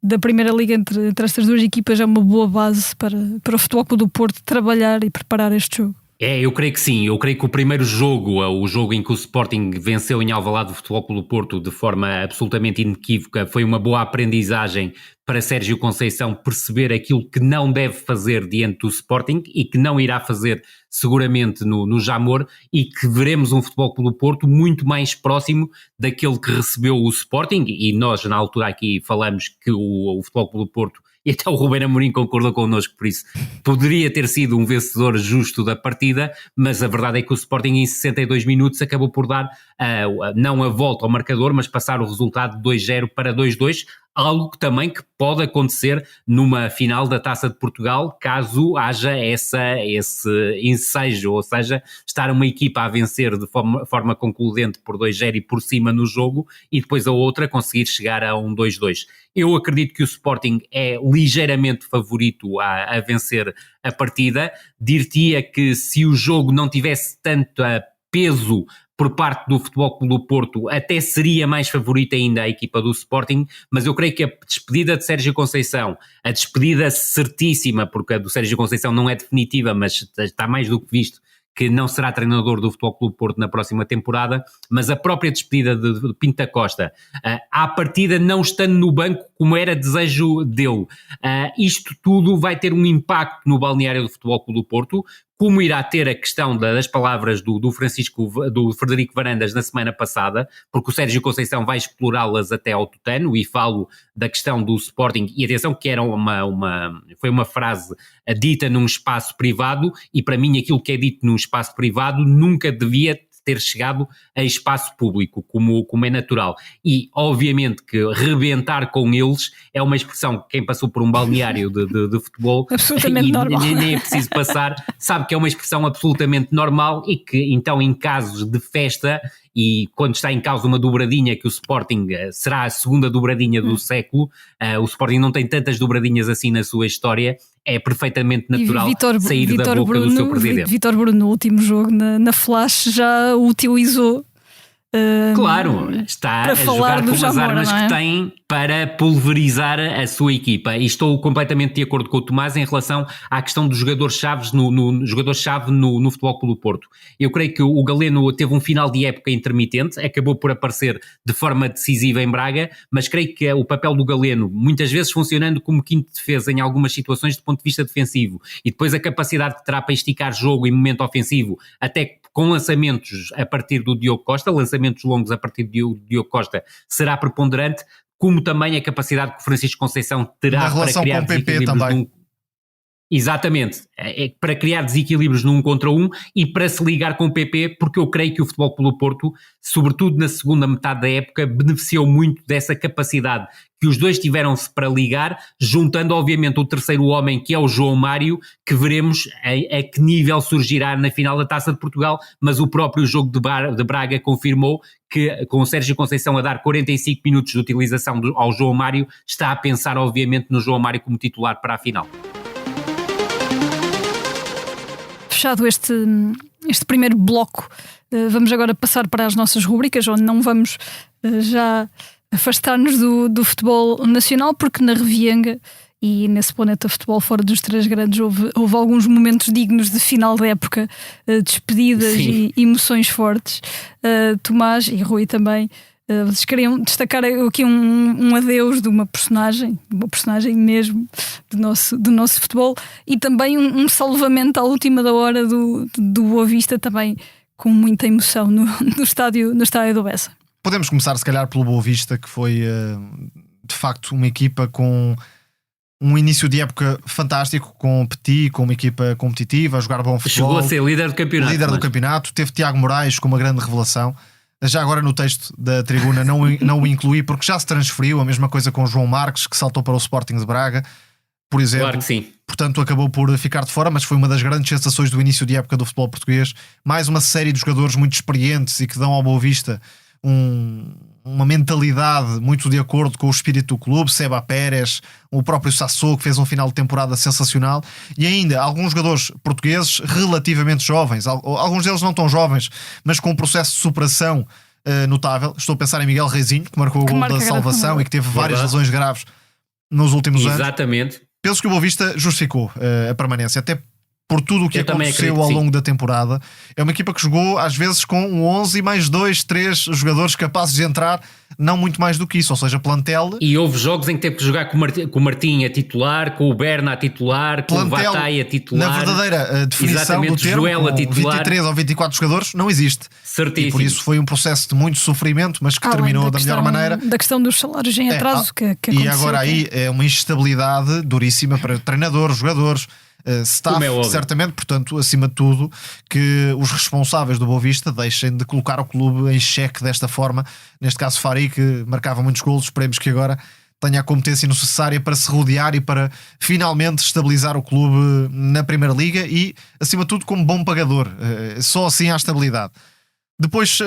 da Primeira Liga entre estas duas equipas é uma boa base para o Futebol Clube do Porto trabalhar e preparar este jogo? Eu creio que sim. Eu creio que o primeiro jogo, o jogo em que o Sporting venceu em Alvalade o Futebol Clube do Porto de forma absolutamente inequívoca, foi uma boa aprendizagem para Sérgio Conceição perceber aquilo que não deve fazer diante do Sporting e que não irá fazer seguramente no Jamor, e que veremos um Futebol Clube do Porto muito mais próximo daquele que recebeu o Sporting. E nós na altura aqui falamos que o Futebol Clube do Porto, e até o Ruben Amorim concordou connosco por isso, poderia ter sido um vencedor justo da partida, mas a verdade é que o Sporting em 62 minutos acabou por dar não a volta ao marcador, mas passar o resultado de 2-0 para 2-2, algo que também que pode acontecer numa final da Taça de Portugal, caso haja esse ensejo, ou seja, estar uma equipa a vencer de forma concludente por 2-0 e por cima no jogo, e depois a outra conseguir chegar a um 2-2. Eu acredito que o Sporting é ligeiramente favorito a vencer a partida. Dir-te-ia que se o jogo não tivesse tanto peso por parte do Futebol Clube do Porto, até seria mais favorita ainda a equipa do Sporting, mas eu creio que a despedida de Sérgio Conceição, a despedida certíssima, porque a do Sérgio Conceição não é definitiva, mas está mais do que visto que não será treinador do Futebol Clube Porto na próxima temporada, mas a própria despedida de Pinto da Costa, à partida não estando no banco como era desejo dele, isto tudo vai ter um impacto no balneário do Futebol Clube do Porto, como irá ter a questão das palavras do Frederico Varandas na semana passada, porque o Sérgio Conceição vai explorá-las até ao tutano, e falo da questão do Sporting, e atenção que era foi uma frase dita num espaço privado, e para mim aquilo que é dito num espaço privado nunca devia ter chegado a espaço público, como é natural. E, obviamente, que rebentar com eles é uma expressão que quem passou por um balneário de futebol absolutamente normal. Nem é preciso passar, sabe que é uma expressão absolutamente normal, e que, então, em casos de festa, e quando está em causa uma dobradinha, que o Sporting será a segunda dobradinha do século, o Sporting não tem tantas dobradinhas assim na sua história, é perfeitamente natural sair da boca do seu presidente. Vítor Bruno, no último jogo, na Flash, já o utilizou. Claro, está a jogar com as armas que tem para pulverizar a sua equipa, e estou completamente de acordo com o Tomás em relação à questão dos jogadores-chave no Futebol Clube do Porto. Eu creio que o Galeno teve um final de época intermitente, acabou por aparecer de forma decisiva em Braga, mas creio que o papel do Galeno, muitas vezes funcionando como quinto defesa em algumas situações do ponto de vista defensivo, e depois a capacidade que terá para esticar jogo em momento ofensivo, até com lançamentos a partir do Diogo Costa, lançamentos longos a partir do Diogo Costa, será preponderante, como também a capacidade que o Francisco Conceição terá para criar desequilíbrios exatamente, para criar desequilíbrios num contra um e para se ligar com o PP, porque eu creio que o Futebol Clube do Porto, sobretudo na segunda metade da época, beneficiou muito dessa capacidade que os dois tiveram-se para ligar, juntando obviamente o terceiro homem, que é o João Mário, que veremos a que nível surgirá na final da Taça de Portugal, mas o próprio jogo de Braga confirmou que, com o Sérgio Conceição a dar 45 minutos de utilização ao João Mário, está a pensar obviamente no João Mário como titular para a final. Fechado este primeiro bloco, vamos agora passar para as nossas rubricas, onde não vamos já afastar-nos do futebol nacional, porque na Revienga e nesse planeta futebol fora dos três grandes houve alguns momentos dignos de final de época, despedidas e emoções fortes. Tomás e Rui também, vocês queriam destacar aqui um adeus de uma personagem mesmo do nosso futebol, e também um salvamento à última da hora do Boa Vista, também com muita emoção no estádio do Bessa. Podemos começar se calhar pelo Boa Vista, que foi de facto uma equipa com um início de época fantástico, com Petit, com uma equipa competitiva, a jogar bom futebol. Chegou a ser líder do campeonato. Teve Tiago Moraes como uma grande revelação. Já agora no texto da tribuna não o incluí, porque já se transferiu. A mesma coisa com o João Marques, que saltou para o Sporting de Braga, por exemplo. Claro que sim. Portanto acabou por ficar de fora, mas foi uma das grandes sensações do início de época do futebol português. Mais uma série de jogadores muito experientes e que dão ao Boa Vista uma mentalidade muito de acordo com o espírito do clube. Seba Pérez, o próprio Sassou, que fez um final de temporada sensacional, e ainda alguns jogadores portugueses relativamente jovens, alguns deles não tão jovens, mas com um processo de superação notável. Estou a pensar em Miguel Reizinho, que marcou o gol da salvação e que teve várias lesões graves nos últimos anos. Exatamente. Penso que o Boa Vista justificou a permanência, até por tudo o que aconteceu ao longo da temporada. É uma equipa que jogou às vezes com um 11 mais 2, 3 jogadores capazes de entrar, não muito mais do que isso, ou seja, plantel. E houve jogos em que teve que jogar com o Martim a titular, com o Berna a titular, com o Vatai a titular. Na verdadeira definição do termo, Joel a titular. 23 ou 24 jogadores, não existe. Certíssimo. E por isso foi um processo de muito sofrimento, mas que terminou da melhor maneira. Da questão dos salários em atraso que aconteceu. E agora aí é uma instabilidade duríssima para treinadores, jogadores, staff, certamente. Portanto, acima de tudo, que os responsáveis do Boa Vista deixem de colocar o clube em xeque desta forma. Neste caso Fari, que marcava muitos golos, esperemos que agora tenha a competência necessária para se rodear e para finalmente estabilizar o clube na Primeira Liga e, acima de tudo, como bom pagador. Só assim há estabilidade. Depois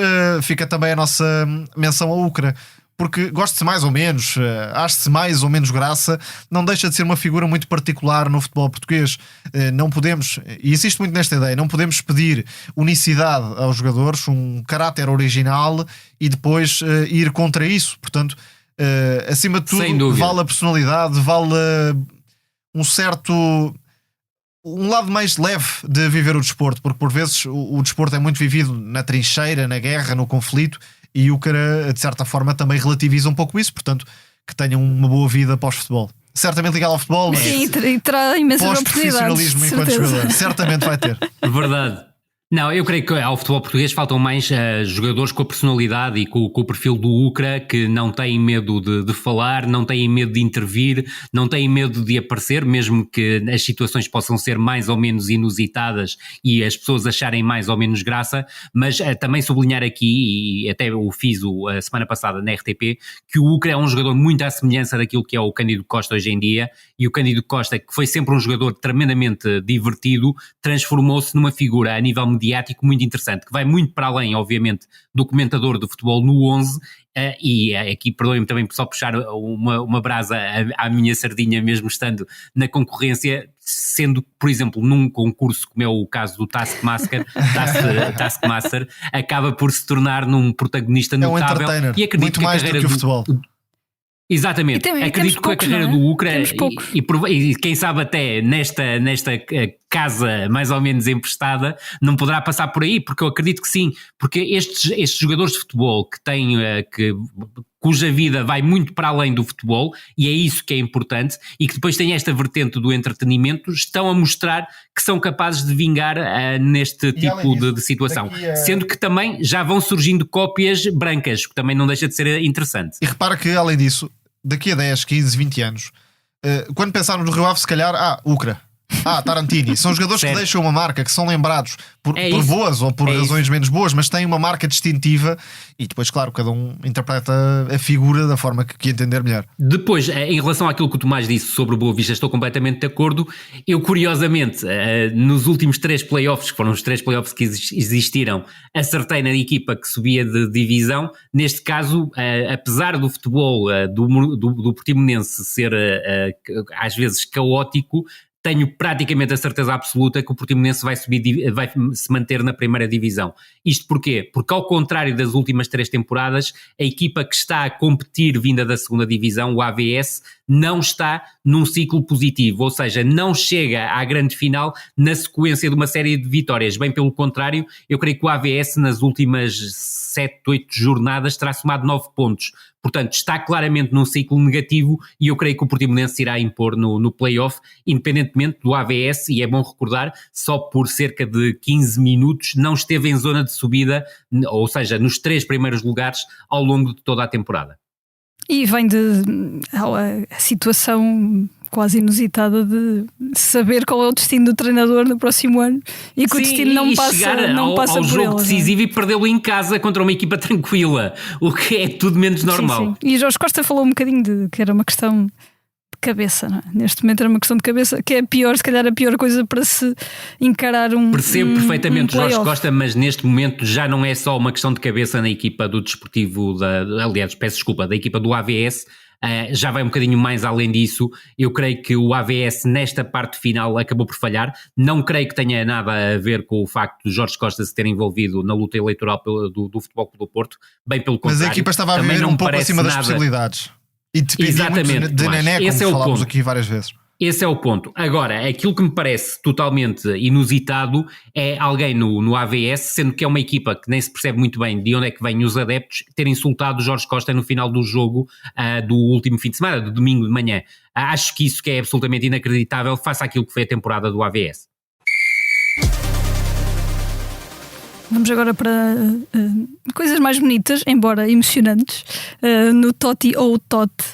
fica também a nossa menção a Ucra, porque goste-se mais ou menos, ache-se mais ou menos graça, não deixa de ser uma figura muito particular no futebol português. Não podemos, e insisto muito nesta ideia, não podemos pedir unicidade aos jogadores, um caráter original e depois ir contra isso. Portanto, acima de tudo, vale a personalidade, vale um certo um lado mais leve de viver o desporto, porque por vezes o desporto é muito vivido na trincheira, na guerra, no conflito, e o cara, de certa forma, também relativiza um pouco isso, portanto, que tenham uma boa vida pós-futebol. Certamente ligado ao futebol, mas sim, e terá imensas oportunidades. Pós-profissionalismo enquanto jogador, certamente vai ter. Verdade. Não, eu creio que ao futebol português faltam mais jogadores com a personalidade e com o perfil do Ucra, que não têm medo de falar, não têm medo de intervir, não têm medo de aparecer, mesmo que as situações possam ser mais ou menos inusitadas e as pessoas acharem mais ou menos graça, mas também sublinhar aqui, e até o fiz a semana passada na RTP, que o Ucra é um jogador muito à semelhança daquilo que é o Cândido Costa hoje em dia, e o Cândido Costa, que foi sempre um jogador tremendamente divertido, transformou-se numa figura a nível mediático muito interessante, que vai muito para além, obviamente, do comentador de futebol no 11, e aqui perdoem-me também por só puxar uma brasa à minha sardinha, mesmo estando na concorrência, sendo, por exemplo, num concurso como é o caso do Taskmaster, acaba por se tornar num protagonista notável, e acredito muito que a carreira do futebol. Exatamente, acredito que a carreira do Ucra e quem sabe até nesta casa mais ou menos emprestada não poderá passar por aí, porque eu acredito que sim, porque estes jogadores de futebol que têm cuja vida vai muito para além do futebol, e é isso que é importante, e que depois têm esta vertente do entretenimento, estão a mostrar que são capazes de vingar neste tipo de situação, sendo que também já vão surgindo cópias brancas, que também não deixa de ser interessante. E repara que, além disso, daqui a 10, 15, 20 anos, quando pensarmos no Rio Ave, se calhar, Ucra, Tarantini, são jogadores que deixam uma marca, que são lembrados por boas ou por razões menos boas, mas têm uma marca distintiva, e depois, claro, cada um interpreta a figura da forma que entender melhor. Depois, em relação àquilo que o Tomás disse sobre o Boa Vista, estou completamente de acordo. Eu, curiosamente, nos últimos 3 playoffs, que foram os 3 playoffs que existiram, acertei na equipa que subia de divisão. Neste caso, apesar do futebol do Portimonense ser às vezes caótico, tenho praticamente a certeza absoluta que o Portimonense vai se manter na primeira divisão. Isto porquê? Porque, ao contrário das últimas 3 temporadas, a equipa que está a competir vinda da segunda divisão, o AVS, não está num ciclo positivo, ou seja, não chega à grande final na sequência de uma série de vitórias. Bem pelo contrário, eu creio que o AVS nas últimas 7, 8 jornadas terá somado 9 pontos. Portanto, está claramente num ciclo negativo, e eu creio que o Portimonense irá impor no play-off, independentemente do AVS, e é bom recordar, só por cerca de 15 minutos não esteve em zona de subida, ou seja, nos 3 primeiros lugares ao longo de toda a temporada. E vem a situação quase inusitada de saber qual é o destino do treinador no próximo ano, e que o destino não passa ao por jogo ele, decisivo, e perdê-lo em casa contra uma equipa tranquila, o que é tudo menos normal. Sim. E Jorge Costa falou um bocadinho de que era uma questão de cabeça, não é? Neste momento era uma questão de cabeça, que é se calhar a pior coisa para se encarar Percebo perfeitamente Jorge Costa, mas neste momento já não é só uma questão de cabeça na equipa do Desportivo, da equipa do AVS. Já vai um bocadinho mais além disso. Eu creio que o AVS nesta parte final acabou por falhar. Não creio que tenha nada a ver com o facto de Jorge Costa se ter envolvido na luta eleitoral do Futebol Clube do Porto, bem pelo contrário. Mas a equipa estava a viver um pouco acima das possibilidades, e dependia muito de Nené, como falámos aqui várias vezes. Esse é o ponto. Agora, aquilo que me parece totalmente inusitado é alguém no AVS, sendo que é uma equipa que nem se percebe muito bem de onde é que vêm os adeptos, ter insultado Jorge Costa no final do jogo do último fim de semana, do domingo de manhã. Acho que isso que é absolutamente inacreditável face àquilo que foi a temporada do AVS. Vamos agora para coisas mais bonitas, embora emocionantes, no Totti ou Totti.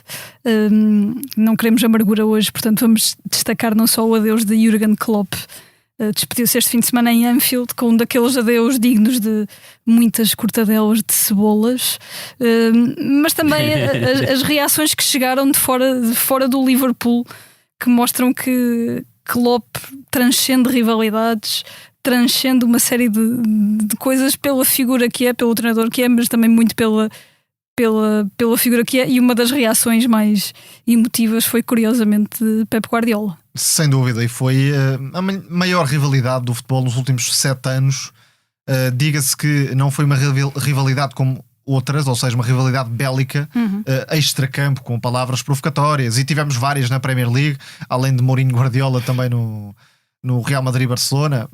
Não queremos amargura hoje, portanto vamos destacar não só o adeus de Jürgen Klopp, despediu-se este fim de semana em Anfield, com um daqueles adeus dignos de muitas cortadelas de cebolas, mas também as reações que chegaram de fora do Liverpool, que mostram que Klopp transcende rivalidades, transcende uma série de coisas pela figura que é, pelo treinador que é, mas também muito pela figura que é. E uma das reações mais emotivas foi, curiosamente, de Pep Guardiola. Sem dúvida, e foi a maior rivalidade do futebol nos últimos 7 anos. Diga-se que não foi uma rivalidade como outras, ou seja, uma rivalidade bélica, extra-campo, com palavras provocatórias, e tivemos várias na Premier League, além de Mourinho e Guardiola também no Real Madrid-Barcelona,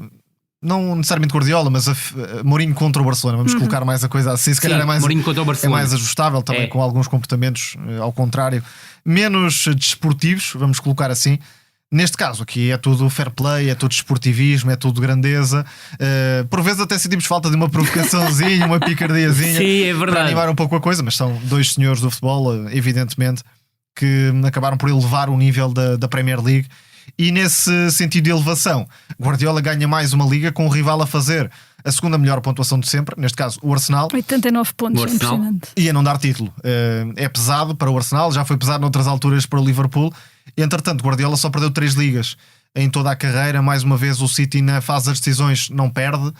não necessariamente Guardiola, mas Mourinho contra o Barcelona, vamos colocar mais a coisa assim, se calhar Mourinho contra o Barcelona. É mais ajustável também, com alguns comportamentos ao contrário, menos desportivos, vamos colocar assim. Neste caso aqui é tudo fair play, é tudo esportivismo, é tudo grandeza. Por vezes até sentimos falta de uma provocaçãozinha, uma picardiazinha. Sim, é verdade. Para animar um pouco a coisa, mas são dois senhores do futebol, evidentemente, que acabaram por elevar o nível da Premier League. E nesse sentido de elevação, Guardiola ganha mais uma liga com o rival a fazer a segunda melhor pontuação de sempre, neste caso o Arsenal. 89 pontos, é impressionante. E a não dar título. É pesado para o Arsenal, já foi pesado noutras alturas para o Liverpool. Entretanto, Guardiola só perdeu 3 ligas em toda a carreira. Mais uma vez o City na fase das decisões não perde,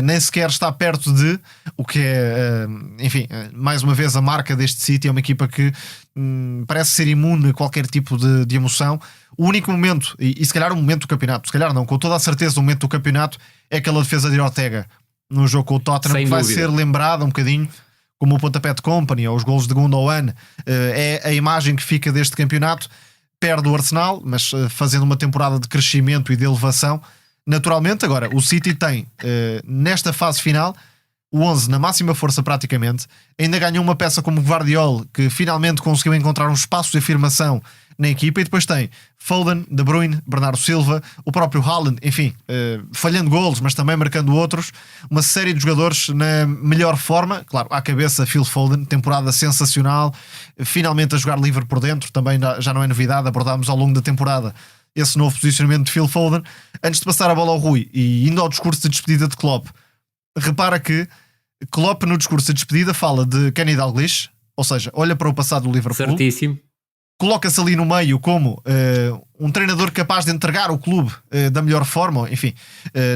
nem sequer está perto de, o que é, enfim, mais uma vez a marca deste City. É uma equipa que parece ser imune a qualquer tipo de emoção. O único momento, e se calhar o momento do campeonato, se calhar não, com toda a certeza o momento do campeonato, é aquela defesa de Ortega no jogo com o Tottenham, que vai ser lembrada um bocadinho como o pontapé de Kompany ou os golos de Gundogan. É a imagem que fica deste campeonato. Perde o Arsenal, mas fazendo uma temporada de crescimento e de elevação naturalmente. Agora, o City tem nesta fase final o 11 na máxima força praticamente, ainda ganhou uma peça como o Gvardiol, que finalmente conseguiu encontrar um espaço de afirmação na equipa, e depois tem Foden, De Bruyne, Bernardo Silva, o próprio Haaland, enfim, falhando golos, mas também marcando outros, uma série de jogadores na melhor forma, claro, à cabeça Phil Foden, temporada sensacional, finalmente a jogar livre por dentro, também já não é novidade, abordámos ao longo da temporada esse novo posicionamento de Phil Foden. Antes de passar a bola ao Rui e indo ao discurso de despedida de Klopp, repara que Klopp no discurso de despedida fala de Kenny Dalglish, ou seja, olha para o passado do Liverpool. Certíssimo. Coloca-se ali no meio como um treinador capaz de entregar o clube da melhor forma, enfim,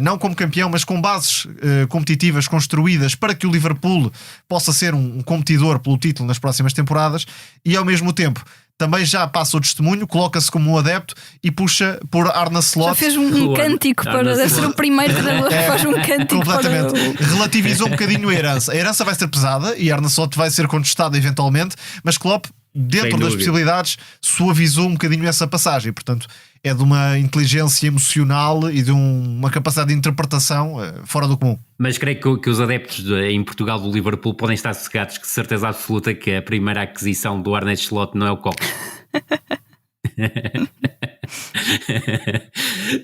não como campeão, mas com bases competitivas construídas para que o Liverpool possa ser um competidor pelo título nas próximas temporadas, e ao mesmo tempo também já passa o testemunho, coloca-se como um adepto e puxa por Arne Slot. Já fez um cântico para deve ser o primeiro que faz um cântico. Completamente. Relativizou um bocadinho a herança. A herança vai ser pesada e Arne Slot vai ser contestado eventualmente, mas Klopp, dentro das possibilidades, suavizou um bocadinho essa passagem. Portanto, é de uma inteligência emocional e de uma capacidade de interpretação fora do comum. Mas creio que os adeptos em Portugal do Liverpool podem estar sossegados, que certeza absoluta que a primeira aquisição do Arne Slot não é o Cox.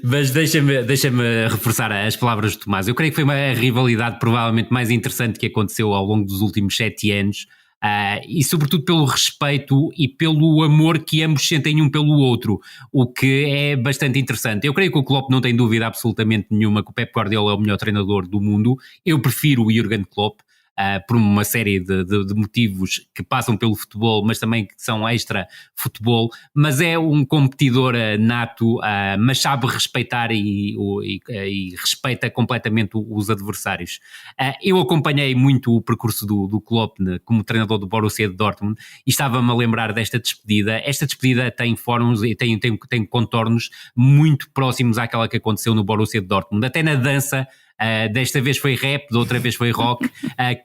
Mas deixa-me reforçar as palavras de Tomás. Eu creio que foi uma rivalidade provavelmente mais interessante que aconteceu ao longo dos últimos 7 anos. E sobretudo pelo respeito e pelo amor que ambos sentem um pelo outro, o que é bastante interessante. Eu creio que o Klopp não tem dúvida absolutamente nenhuma que o Pep Guardiola é o melhor treinador do mundo. Eu prefiro o Jürgen Klopp, por uma série de motivos que passam pelo futebol, mas também que são extra futebol, mas é um competidor nato, mas sabe respeitar e respeita completamente os adversários. Eu acompanhei muito o percurso do Klopp como treinador do Borussia de Dortmund e estava-me a lembrar desta despedida. Esta despedida tem fóruns e tem contornos muito próximos àquela que aconteceu no Borussia de Dortmund, até na dança. Desta vez foi rap, da outra vez foi rock,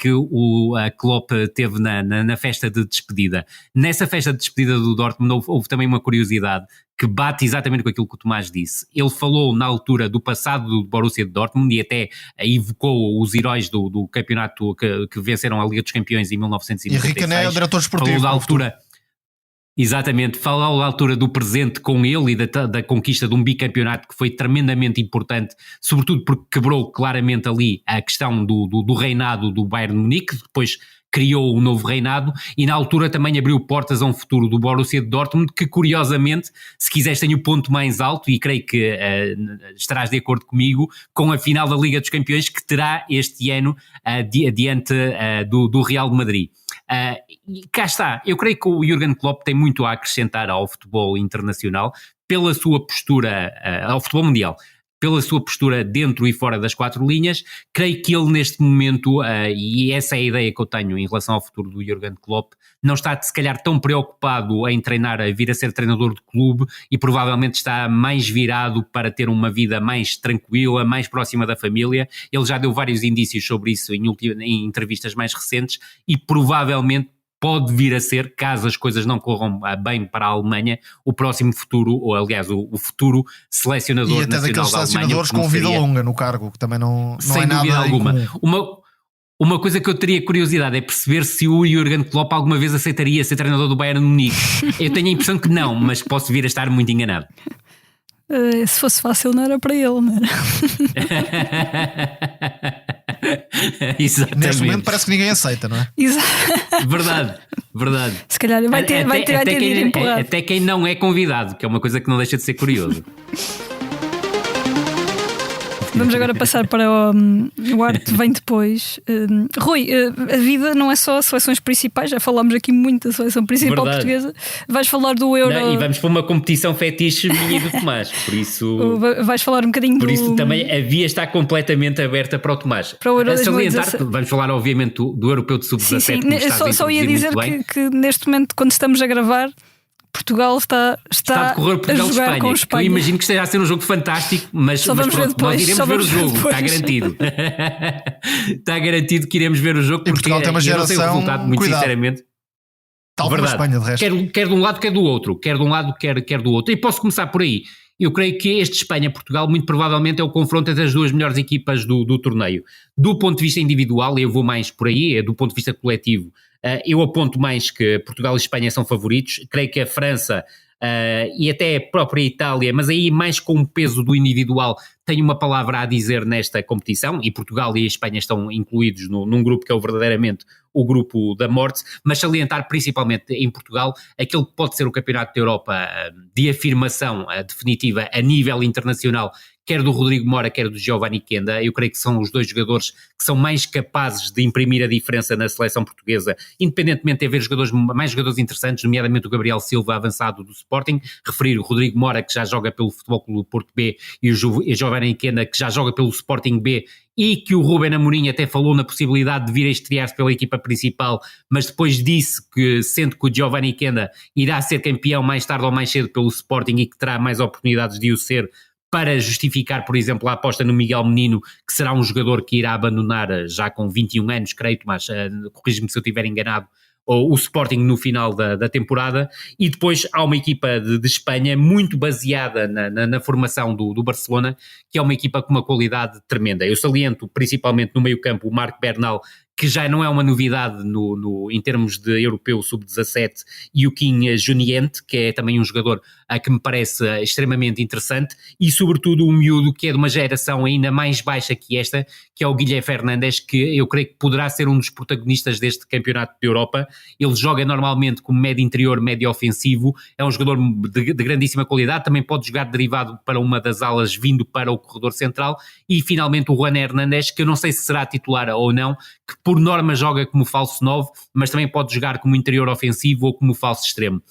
que o Klopp teve na festa de despedida. Nessa festa de despedida do Dortmund houve também uma curiosidade que bate exatamente com aquilo que o Tomás disse. Ele falou na altura do passado do Borussia de Dortmund e até evocou os heróis do campeonato que venceram a Liga dos Campeões em 1996. E Ricané é o diretor esportivo. Falou da altura... Exatamente, falou à altura do presente com ele e da conquista de um bicampeonato que foi tremendamente importante, sobretudo porque quebrou claramente ali a questão do reinado do Bayern de Munique, depois criou um novo reinado e na altura também abriu portas a um futuro do Borussia de Dortmund que, curiosamente, se quiseres, tem o ponto mais alto e creio que estarás de acordo comigo com a final da Liga dos Campeões que terá este ano diante do Real de Madrid. E cá está, eu creio que o Jürgen Klopp tem muito a acrescentar ao futebol internacional pela sua postura, ao futebol mundial, pela sua postura dentro e fora das 4 linhas. Creio que ele neste momento, e essa é a ideia que eu tenho em relação ao futuro do Jürgen Klopp, não está se calhar tão preocupado em treinar, a vir a ser treinador de clube e provavelmente está mais virado para ter uma vida mais tranquila, mais próxima da família. Ele já deu vários indícios sobre isso em entrevistas mais recentes e provavelmente pode vir a ser, caso as coisas não corram bem para a Alemanha, o próximo futuro, ou aliás o futuro selecionador nacional da Alemanha. E até daqueles selecionadores com vida longa no cargo, que também não é nada alguma. Uma coisa que eu teria curiosidade é perceber se o Jürgen Klopp alguma vez aceitaria ser treinador do Bayern de Munique. Eu tenho a impressão que não, mas posso vir a estar muito enganado. Se fosse fácil não era para ele, não era? Exatamente. Neste momento parece que ninguém aceita, não é? Verdade. Se calhar vai ter de ir empurrado. Até quem não é convidado, que é uma coisa que não deixa de ser curioso. Vamos agora passar para o arte vem depois. Rui, a vida não é só as seleções principais, já falámos aqui muito da seleção principal portuguesa. Vais falar do Euro. Não, e vamos para uma competição fetiche minha e do Tomás, por isso. Vais falar um bocadinho por isso também a via está completamente aberta para o Tomás. Para o Euro salientar, vamos falar obviamente do Europeu de Sub-17. Só ia dizer que neste momento, quando estamos a gravar, Portugal está a correr Portugal a jogar Espanha. com Espanha. Eu imagino que esteja a ser um jogo fantástico, mas pronto, nós iremos ver o jogo, está garantido. Está garantido que iremos ver o jogo, porque Portugal tem uma geração, eu não sei o resultado, muito sinceramente. Tal como a Espanha, de resto. Quer de um lado, quer do outro. Quer de um lado, quer do outro. E posso começar por aí. Eu creio que este Espanha-Portugal muito provavelmente é o confronto entre as duas melhores equipas do torneio. Do ponto de vista individual, eu vou mais por aí, do ponto de vista coletivo, eu aponto mais que Portugal e Espanha são favoritos. Creio que a França e até a própria Itália, mas aí mais com o peso do individual, tem uma palavra a dizer nesta competição, e Portugal e a Espanha estão incluídos num grupo que é verdadeiramente o grupo da morte, mas salientar principalmente em Portugal aquele que pode ser o Campeonato da Europa de afirmação definitiva a nível internacional, quer do Rodrigo Mora, quer do Giovanni Quenda. Eu creio que são os dois jogadores que são mais capazes de imprimir a diferença na seleção portuguesa, independentemente de haver mais jogadores interessantes, nomeadamente o Gabriel Silva, avançado do Sporting, referir o Rodrigo Mora, que já joga pelo Futebol Clube Porto B, e o Giovanni Quenda, que já joga pelo Sporting B, e que o Ruben Amorim até falou na possibilidade de vir a estrear-se pela equipa principal, mas depois disse que, sendo que o Giovanni Quenda irá ser campeão mais tarde ou mais cedo pelo Sporting e que terá mais oportunidades de o ser, para justificar, por exemplo, a aposta no Miguel Menino, que será um jogador que irá abandonar já com 21 anos, creio, mas corrige-me se eu estiver enganado, o Sporting no final da temporada. E depois há uma equipa de Espanha muito baseada na formação do Barcelona, que é uma equipa com uma qualidade tremenda. Eu saliento principalmente no meio campo o Marc Bernal, que já não é uma novidade em termos de europeu sub-17, e o Kim Juniente, que é também um jogador que me parece extremamente interessante, e sobretudo um miúdo que é de uma geração ainda mais baixa que esta, que é o Guilherme Fernandes, que eu creio que poderá ser um dos protagonistas deste campeonato de Europa. Ele joga normalmente como médio interior, médio ofensivo, é um jogador de grandíssima qualidade, também pode jogar derivado para uma das alas vindo para o corredor central, e finalmente o Juan Hernández, que eu não sei se será titular ou não, que por norma joga como falso 9, mas também pode jogar como interior ofensivo ou como falso extremo.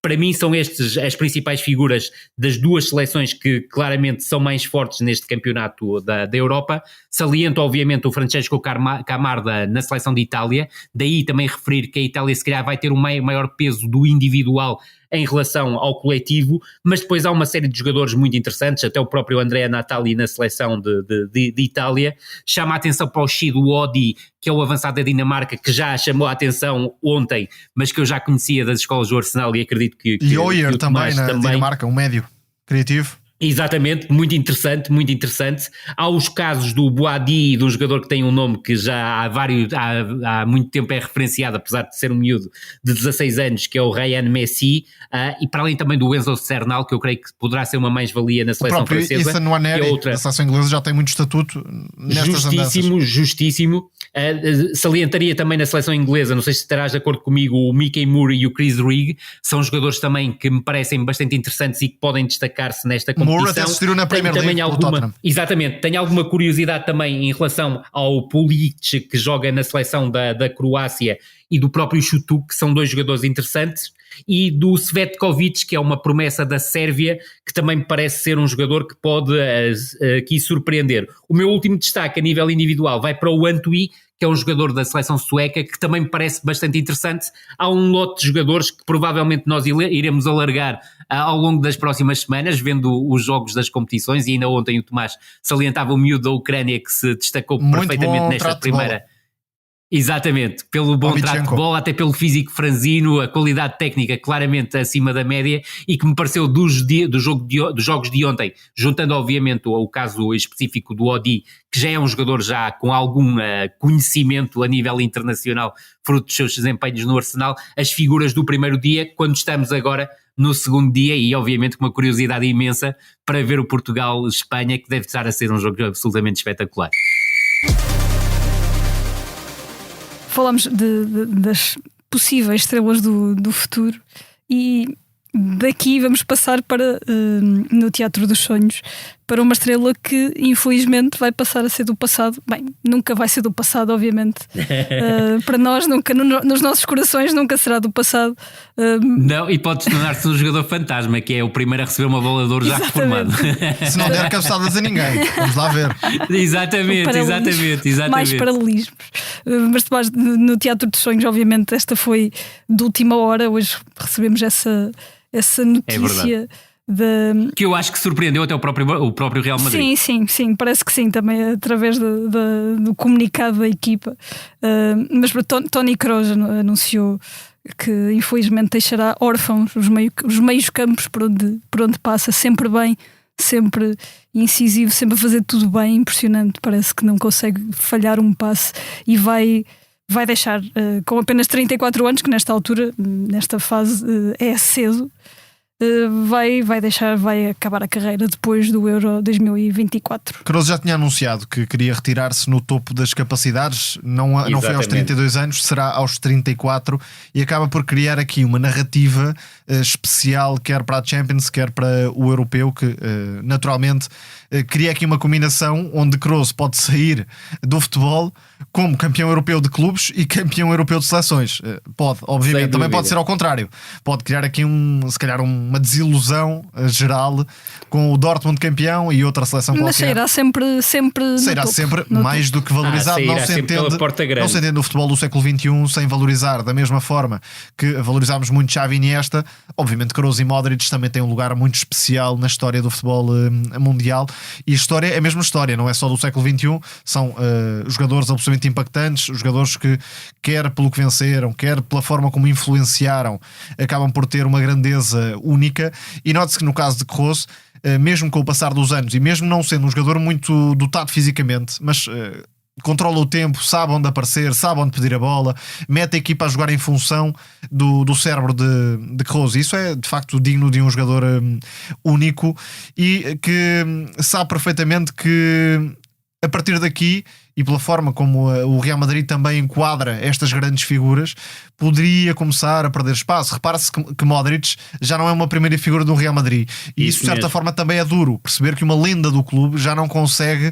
Para mim são estes as principais figuras das duas seleções que claramente são mais fortes neste campeonato da Europa. Saliento obviamente o Francesco Camarda na seleção de Itália, daí também referir que a Itália se calhar vai ter um maior peso do individual em relação ao coletivo, mas depois há uma série de jogadores muito interessantes, até o próprio Andrea Natali na seleção de Itália. Chama a atenção para o Shido Odi, que é o avançado da Dinamarca, que já chamou a atenção ontem, mas que eu já conhecia das escolas do Arsenal, e acredito que e Oyer também na Dinamarca, um médio criativo. Exatamente, muito interessante, muito interessante. Há os casos do Boadi, de um jogador que tem um nome que já há muito tempo é referenciado, apesar de ser um miúdo de 16 anos, que é o Ryan Messi, e para além também do Enzo Cernal, que eu creio que poderá ser uma mais-valia na seleção francesa. O próprio Ethan Nwaneri, da seleção inglesa, já tem muito estatuto nestas andanças. Justíssimo. Salientaria também na seleção inglesa, não sei se estarás de acordo comigo, o Mickey Moore e o Chris Rigg, são jogadores também que me parecem bastante interessantes e que podem destacar-se nesta competição. Moore até se tirou na Premier League pelo Tottenham. Exatamente, tenho alguma curiosidade também em relação ao Pulic, que joga na seleção da Croácia, e do próprio Šutuk, que são dois jogadores interessantes, e do Svetkovic, que é uma promessa da Sérvia, que também me parece ser um jogador que pode aqui surpreender. O meu último destaque a nível individual vai para o Antwi, que é um jogador da seleção sueca, que também me parece bastante interessante. Há um lote de jogadores que provavelmente nós iremos alargar ao longo das próximas semanas, vendo os jogos das competições, e ainda ontem o Tomás salientava o miúdo da Ucrânia, que se destacou muito perfeitamente nesta primeira... Exatamente, pelo bom trato de bola, até pelo físico franzino, a qualidade técnica claramente acima da média, e que me pareceu dos jogos de ontem, juntando obviamente o caso específico do Odi, que já é um jogador já com algum conhecimento a nível internacional, fruto dos seus desempenhos no Arsenal, as figuras do primeiro dia, quando estamos agora no segundo dia, e obviamente com uma curiosidade imensa para ver o Portugal-Espanha, que deve estar a ser um jogo absolutamente espetacular. Falamos das possíveis estrelas do futuro, e daqui vamos passar para, no Teatro dos Sonhos, para uma estrela que infelizmente vai passar a ser do passado. Bem, nunca vai ser do passado, obviamente. Para nós, nunca, nos nossos corações, nunca será do passado. Não, e pode tornar-se um jogador fantasma, que é o primeiro a receber uma bola de ouro já reformado. Se não der cabeçadas a ninguém, vamos lá ver. Exatamente. Mais paralelismos. Mas no Teatro dos Sonhos, obviamente, esta foi de última hora. Hoje recebemos essa notícia. Que eu acho que surpreendeu até o próprio Real Madrid. Sim, parece que sim, também através do comunicado da equipa. Mas Toni Kroos anunciou que infelizmente deixará órfãos os meios campos por onde passa, sempre bem, sempre incisivo, sempre a fazer tudo bem, impressionante, parece que não consegue falhar um passe, e vai deixar, com apenas 34 anos, que nesta altura, nesta fase, é cedo. Vai acabar a carreira depois do Euro 2024. Kroos já tinha anunciado que queria retirar-se no topo das capacidades, não foi aos 32 anos, será aos 34, e acaba por criar aqui uma narrativa especial, quer para a Champions, quer para o Europeu, que naturalmente cria aqui uma combinação onde Kroos pode sair do futebol como campeão europeu de clubes e campeão europeu de seleções. Pode, obviamente, também pode ser ao contrário. Pode criar aqui se calhar uma desilusão geral com o Dortmund campeão e outra seleção qualquer. Mas sairá sempre mais do que valorizado. Não se entende o futebol do século XXI sem valorizar da mesma forma que valorizámos muito Xavi e Iniesta. Obviamente Kroos e Modric também têm um lugar muito especial na história do futebol mundial, e a história é a mesma história, não é só do século XXI. São jogadores absolutamente impactantes, os jogadores que, quer pelo que venceram, quer pela forma como influenciaram, acabam por ter uma grandeza única. E note-se que no caso de Kroos, mesmo com o passar dos anos, e mesmo não sendo um jogador muito dotado fisicamente, mas controla o tempo, sabe onde aparecer, sabe onde pedir a bola, mete a equipa a jogar em função do cérebro de Kroos. Isso é de facto digno de um jogador único, e que sabe perfeitamente que a partir daqui, e pela forma como o Real Madrid também enquadra estas grandes figuras, poderia começar a perder espaço. Repara-se que Modric já não é uma primeira figura do Real Madrid, e isso de certa forma também é duro, perceber que uma lenda do clube já não consegue,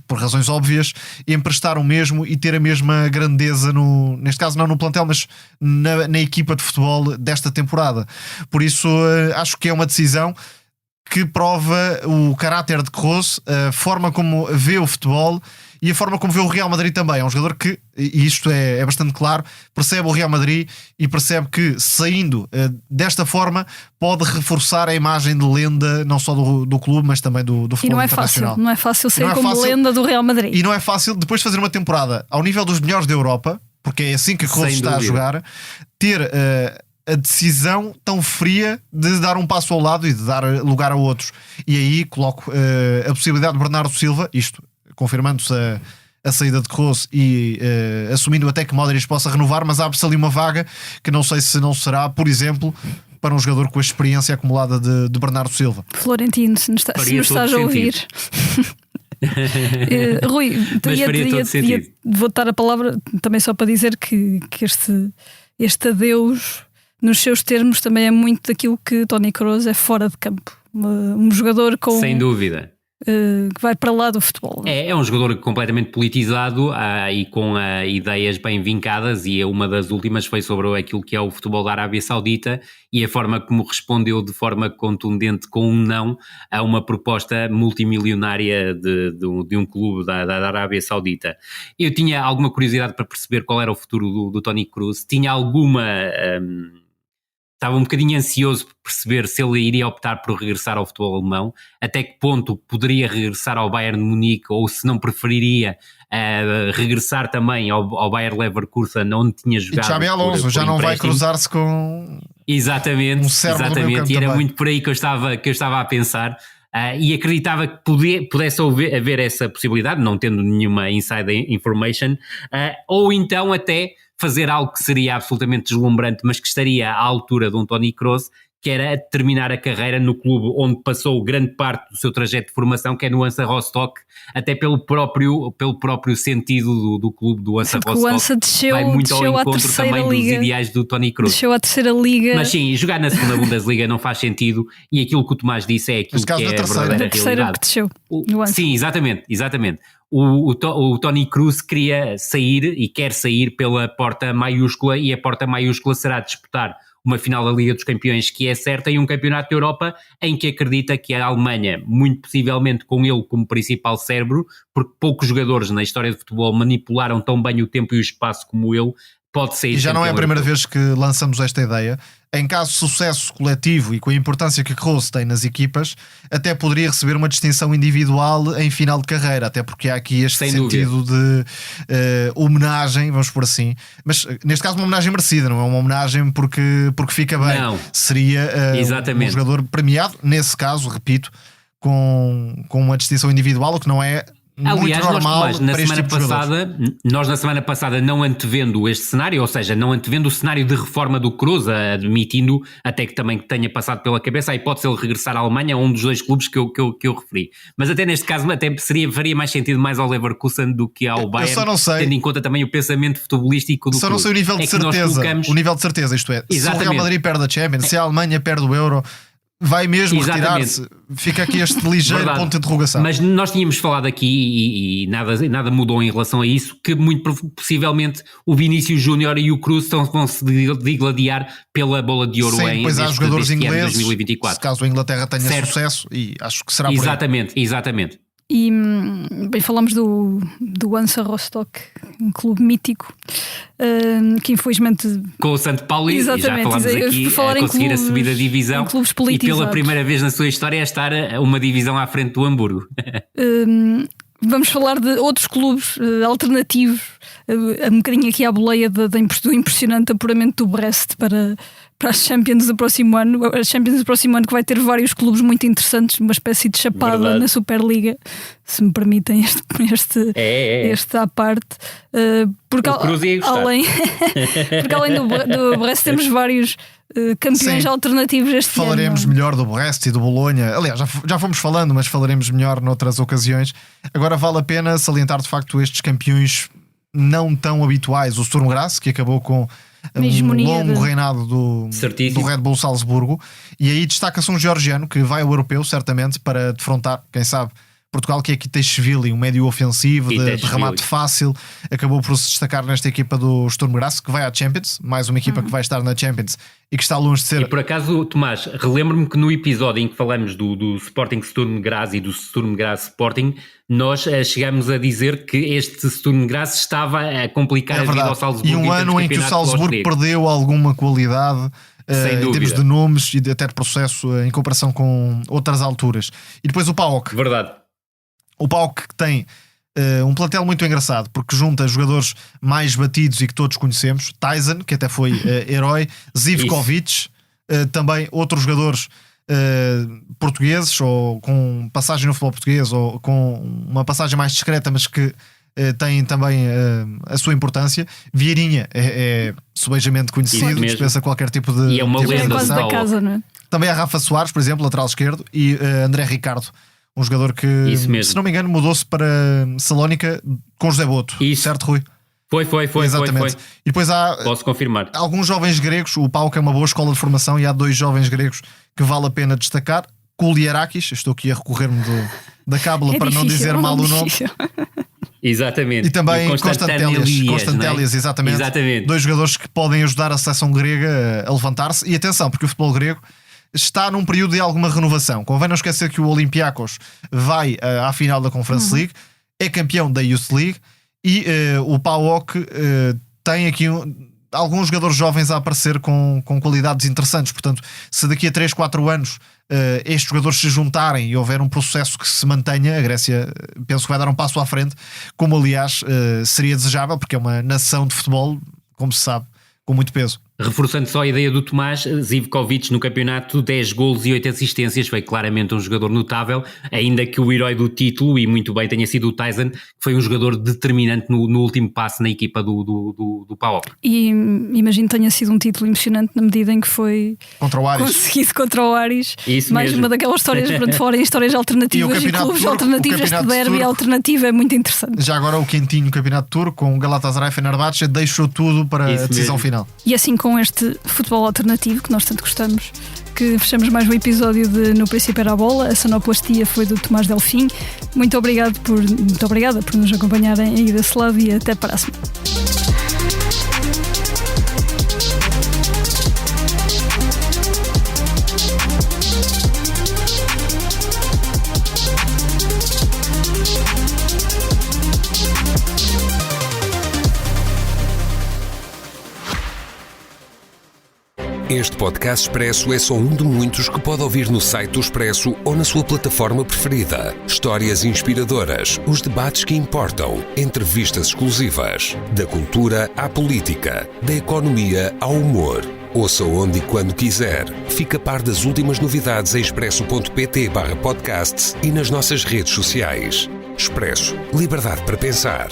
por razões óbvias, emprestar o mesmo e ter a mesma grandeza, neste caso não no plantel, mas na equipa de futebol desta temporada. Por isso acho que é uma decisão que prova o caráter de Kroos, a forma como vê o futebol e a forma como vê o Real Madrid também. É um jogador que, e isto é bastante claro, percebe o Real Madrid e percebe que, saindo desta forma, pode reforçar a imagem de lenda não só do clube, mas também do futebol internacional. Não é fácil ser como lenda do Real Madrid. E não é fácil, depois de fazer uma temporada ao nível dos melhores da Europa, porque é assim que Kroos está a jogar, ter a decisão tão fria de dar um passo ao lado e de dar lugar a outros. E aí coloco a possibilidade de Bernardo Silva, isto confirmando-se a saída de Kroos e assumindo até que Modric possa renovar, mas abre-se ali uma vaga que não sei se não será, por exemplo, para um jogador com a experiência acumulada de Bernardo Silva. Florentino, se nos estás a ouvir. Rui, vou dar a palavra também só para dizer que este adeus, nos seus termos, também é muito daquilo que Toni Kroos é fora de campo. Um jogador com... Sem dúvida. Que vai para lá do futebol. É um jogador completamente politizado e com ideias bem vincadas, e uma das últimas foi sobre aquilo que é o futebol da Arábia Saudita e a forma como respondeu de forma contundente com um não a uma proposta multimilionária de um clube da Arábia Saudita. Eu tinha alguma curiosidade para perceber qual era o futuro do Toni Kroos, tinha alguma estava um bocadinho ansioso por perceber se ele iria optar por regressar ao futebol alemão, até que ponto poderia regressar ao Bayern de Munique, ou se não preferiria regressar também ao Bayer Leverkusen, onde tinha jogado. E Xabi Alonso já não vai cruzar-se com exatamente, e era muito por aí que eu estava a pensar. E acreditava que pudesse haver essa possibilidade, não tendo nenhuma inside information, ou então até fazer algo que seria absolutamente deslumbrante, mas que estaria à altura de um Toni Kroos, que era terminar a carreira no clube onde passou grande parte do seu trajeto de formação, que é no Hansa Rostock, até pelo próprio sentido do clube do Hansa Rostock. O Hansa vai muito ao encontro também dos ideais do Toni Kroos. Desceu à terceira liga. Mas sim, jogar na segunda Bundesliga não faz sentido, e aquilo que o Tomás disse é aquilo que é a verdadeira realidade. Que desceu. Sim, exatamente. O Toni Kroos queria sair e quer sair pela porta maiúscula, e a porta maiúscula será disputar uma final da Liga dos Campeões, que é certa, e um campeonato da Europa em que acredita que a Alemanha, muito possivelmente com ele como principal cérebro, porque poucos jogadores na história de futebol manipularam tão bem o tempo e o espaço como ele, pode sair. E já não é a primeira vez que lançamos esta ideia. Em caso de sucesso coletivo e com a importância que Kroos tem nas equipas, até poderia receber uma distinção individual em final de carreira, até porque há aqui este sentido de homenagem, vamos por assim, mas neste caso uma homenagem merecida, não é uma homenagem porque fica bem. Não. Seria um jogador premiado, nesse caso, repito, com uma distinção individual, o que não é Aliás, muito normal nós na semana passada, não antevendo este cenário, ou seja, não antevendo o cenário de reforma do Kroos, admitindo até que também tenha passado pela cabeça a hipótese de ele regressar à Alemanha, um dos dois clubes que eu referi. Mas até neste caso até faria mais sentido mais ao Leverkusen do que ao Bayern, tendo em conta também o pensamento futebolístico do Kroos. Só não sei o nível de certeza, o nível de certeza, isto é, se o Real Madrid perde a Champions, se a Alemanha perde o Euro, vai mesmo retirar-se. Fica aqui este ligeiro ponto de interrogação. Mas nós tínhamos falado aqui, e nada mudou em relação a isso, que muito possivelmente o Vinícius Júnior e o Kroos vão se digladiar pela bola de ouro. Sim, pois há jogadores ingleses, 2024. Caso a Inglaterra tenha sucesso, e acho que será por aí. Exatamente. E bem, falamos do Hansa Rostock, um clube mítico, que infelizmente... Com o Santo Paulo, e já falámos aqui, a conseguir a subida da divisão, e pela primeira vez na sua história a estar uma divisão à frente do Hamburgo. Vamos falar de outros clubes alternativos, um bocadinho aqui à boleia do impressionante apuramento do Brest para as Champions do próximo ano. As Champions do próximo ano que vai ter vários clubes muito interessantes, uma espécie de chapada na Superliga, se me permitem este à parte. Porque além do Brest temos vários campeões alternativos este ano. Falaremos melhor do Brest e do Bolonha. Aliás, já fomos falando, mas falaremos melhor noutras ocasiões. Agora vale a pena salientar de facto estes campeões não tão habituais. O Sturm Graz, que acabou com um longo reinado do Red Bull Salzburgo, e aí destaca-se um georgiano que vai ao europeu certamente para defrontar, quem sabe, Portugal, que é Kitashvili, um médio ofensivo de remate fácil, acabou por se destacar nesta equipa do Sturm Graz, que vai à Champions, mais uma equipa que vai estar na Champions e que está longe de ser. E por acaso, Tomás, relembro-me que no episódio em que falamos do Sporting Sturm Graz e do Sturm Graz Sporting, nós chegamos a dizer que este Sturm Graz estava a complicar a vida ao Salzburgo. E um ano em que o Salzburgo perdeu alguma qualidade em termos de nomes e até de processo em comparação com outras alturas. E depois o PAOK. Verdade. O PAOK que tem um plantel muito engraçado, porque junta jogadores mais batidos e que todos conhecemos. Tyson, que até foi herói. Zivkovic, também outros jogadores portugueses, ou com passagem no futebol português, ou com uma passagem mais discreta, mas que têm também a sua importância. Vieirinha é subejamente conhecido, dispensa qualquer tipo de... E é uma lenda da casa, não é? Também há Rafa Soares, por exemplo, lateral esquerdo, e André Ricardo, um jogador que, se não me engano, mudou-se para Salónica com José Boto. Isso. Certo, Rui? Foi. Exatamente. E depois há... Posso confirmar. Alguns jovens gregos, o PAOK é uma boa escola de formação, e há 2 jovens gregos que vale a pena destacar. Kouliarakis, estou aqui a recorrer-me da cábula para não dizer mal o nome. Exatamente. E também Constantelias, exatamente. 2 jogadores que podem ajudar a seleção grega a levantar-se. E atenção, porque o futebol grego está num período de alguma renovação. Convém não esquecer que o Olympiacos vai à final da Conference League, é campeão da Youth League, e o PAOK tem aqui alguns jogadores jovens a aparecer com qualidades interessantes. Portanto, se daqui a 3-4 anos estes jogadores se juntarem e houver um processo que se mantenha, a Grécia penso que vai dar um passo à frente, como aliás seria desejável, porque é uma nação de futebol, como se sabe, com muito peso. Reforçando só a ideia do Tomás, Zivkovic no campeonato, 10 golos e 8 assistências, foi claramente um jogador notável, ainda que o herói do título, e muito bem, tenha sido o Tyson, que foi um jogador determinante no último passe na equipa do PAOK. E imagino que tenha sido um título emocionante na medida em que foi contra o Aris. Conseguido contra o Aris. Isso mais mesmo. Uma daquelas histórias para de fora, em histórias alternativas e clubes alternativos. Este derby alternativo é muito interessante. Já agora o quentinho campeonato turco com o Galatasaray Fenerbahçe deixou tudo para isso a decisão mesmo. Final. E assim com este futebol alternativo que nós tanto gostamos, que fechamos mais um episódio de No Princípio Era a Bola. A sonoplastia foi do Tomás Delfim. Muito obrigada por nos acompanharem aí desse lado e até para a semana. Este podcast Expresso é só um de muitos que pode ouvir no site do Expresso ou na sua plataforma preferida. Histórias inspiradoras, os debates que importam, entrevistas exclusivas. Da cultura à política, da economia ao humor. Ouça onde e quando quiser. Fica a par das últimas novidades em expresso.pt/podcasts e nas nossas redes sociais. Expresso. Liberdade para pensar.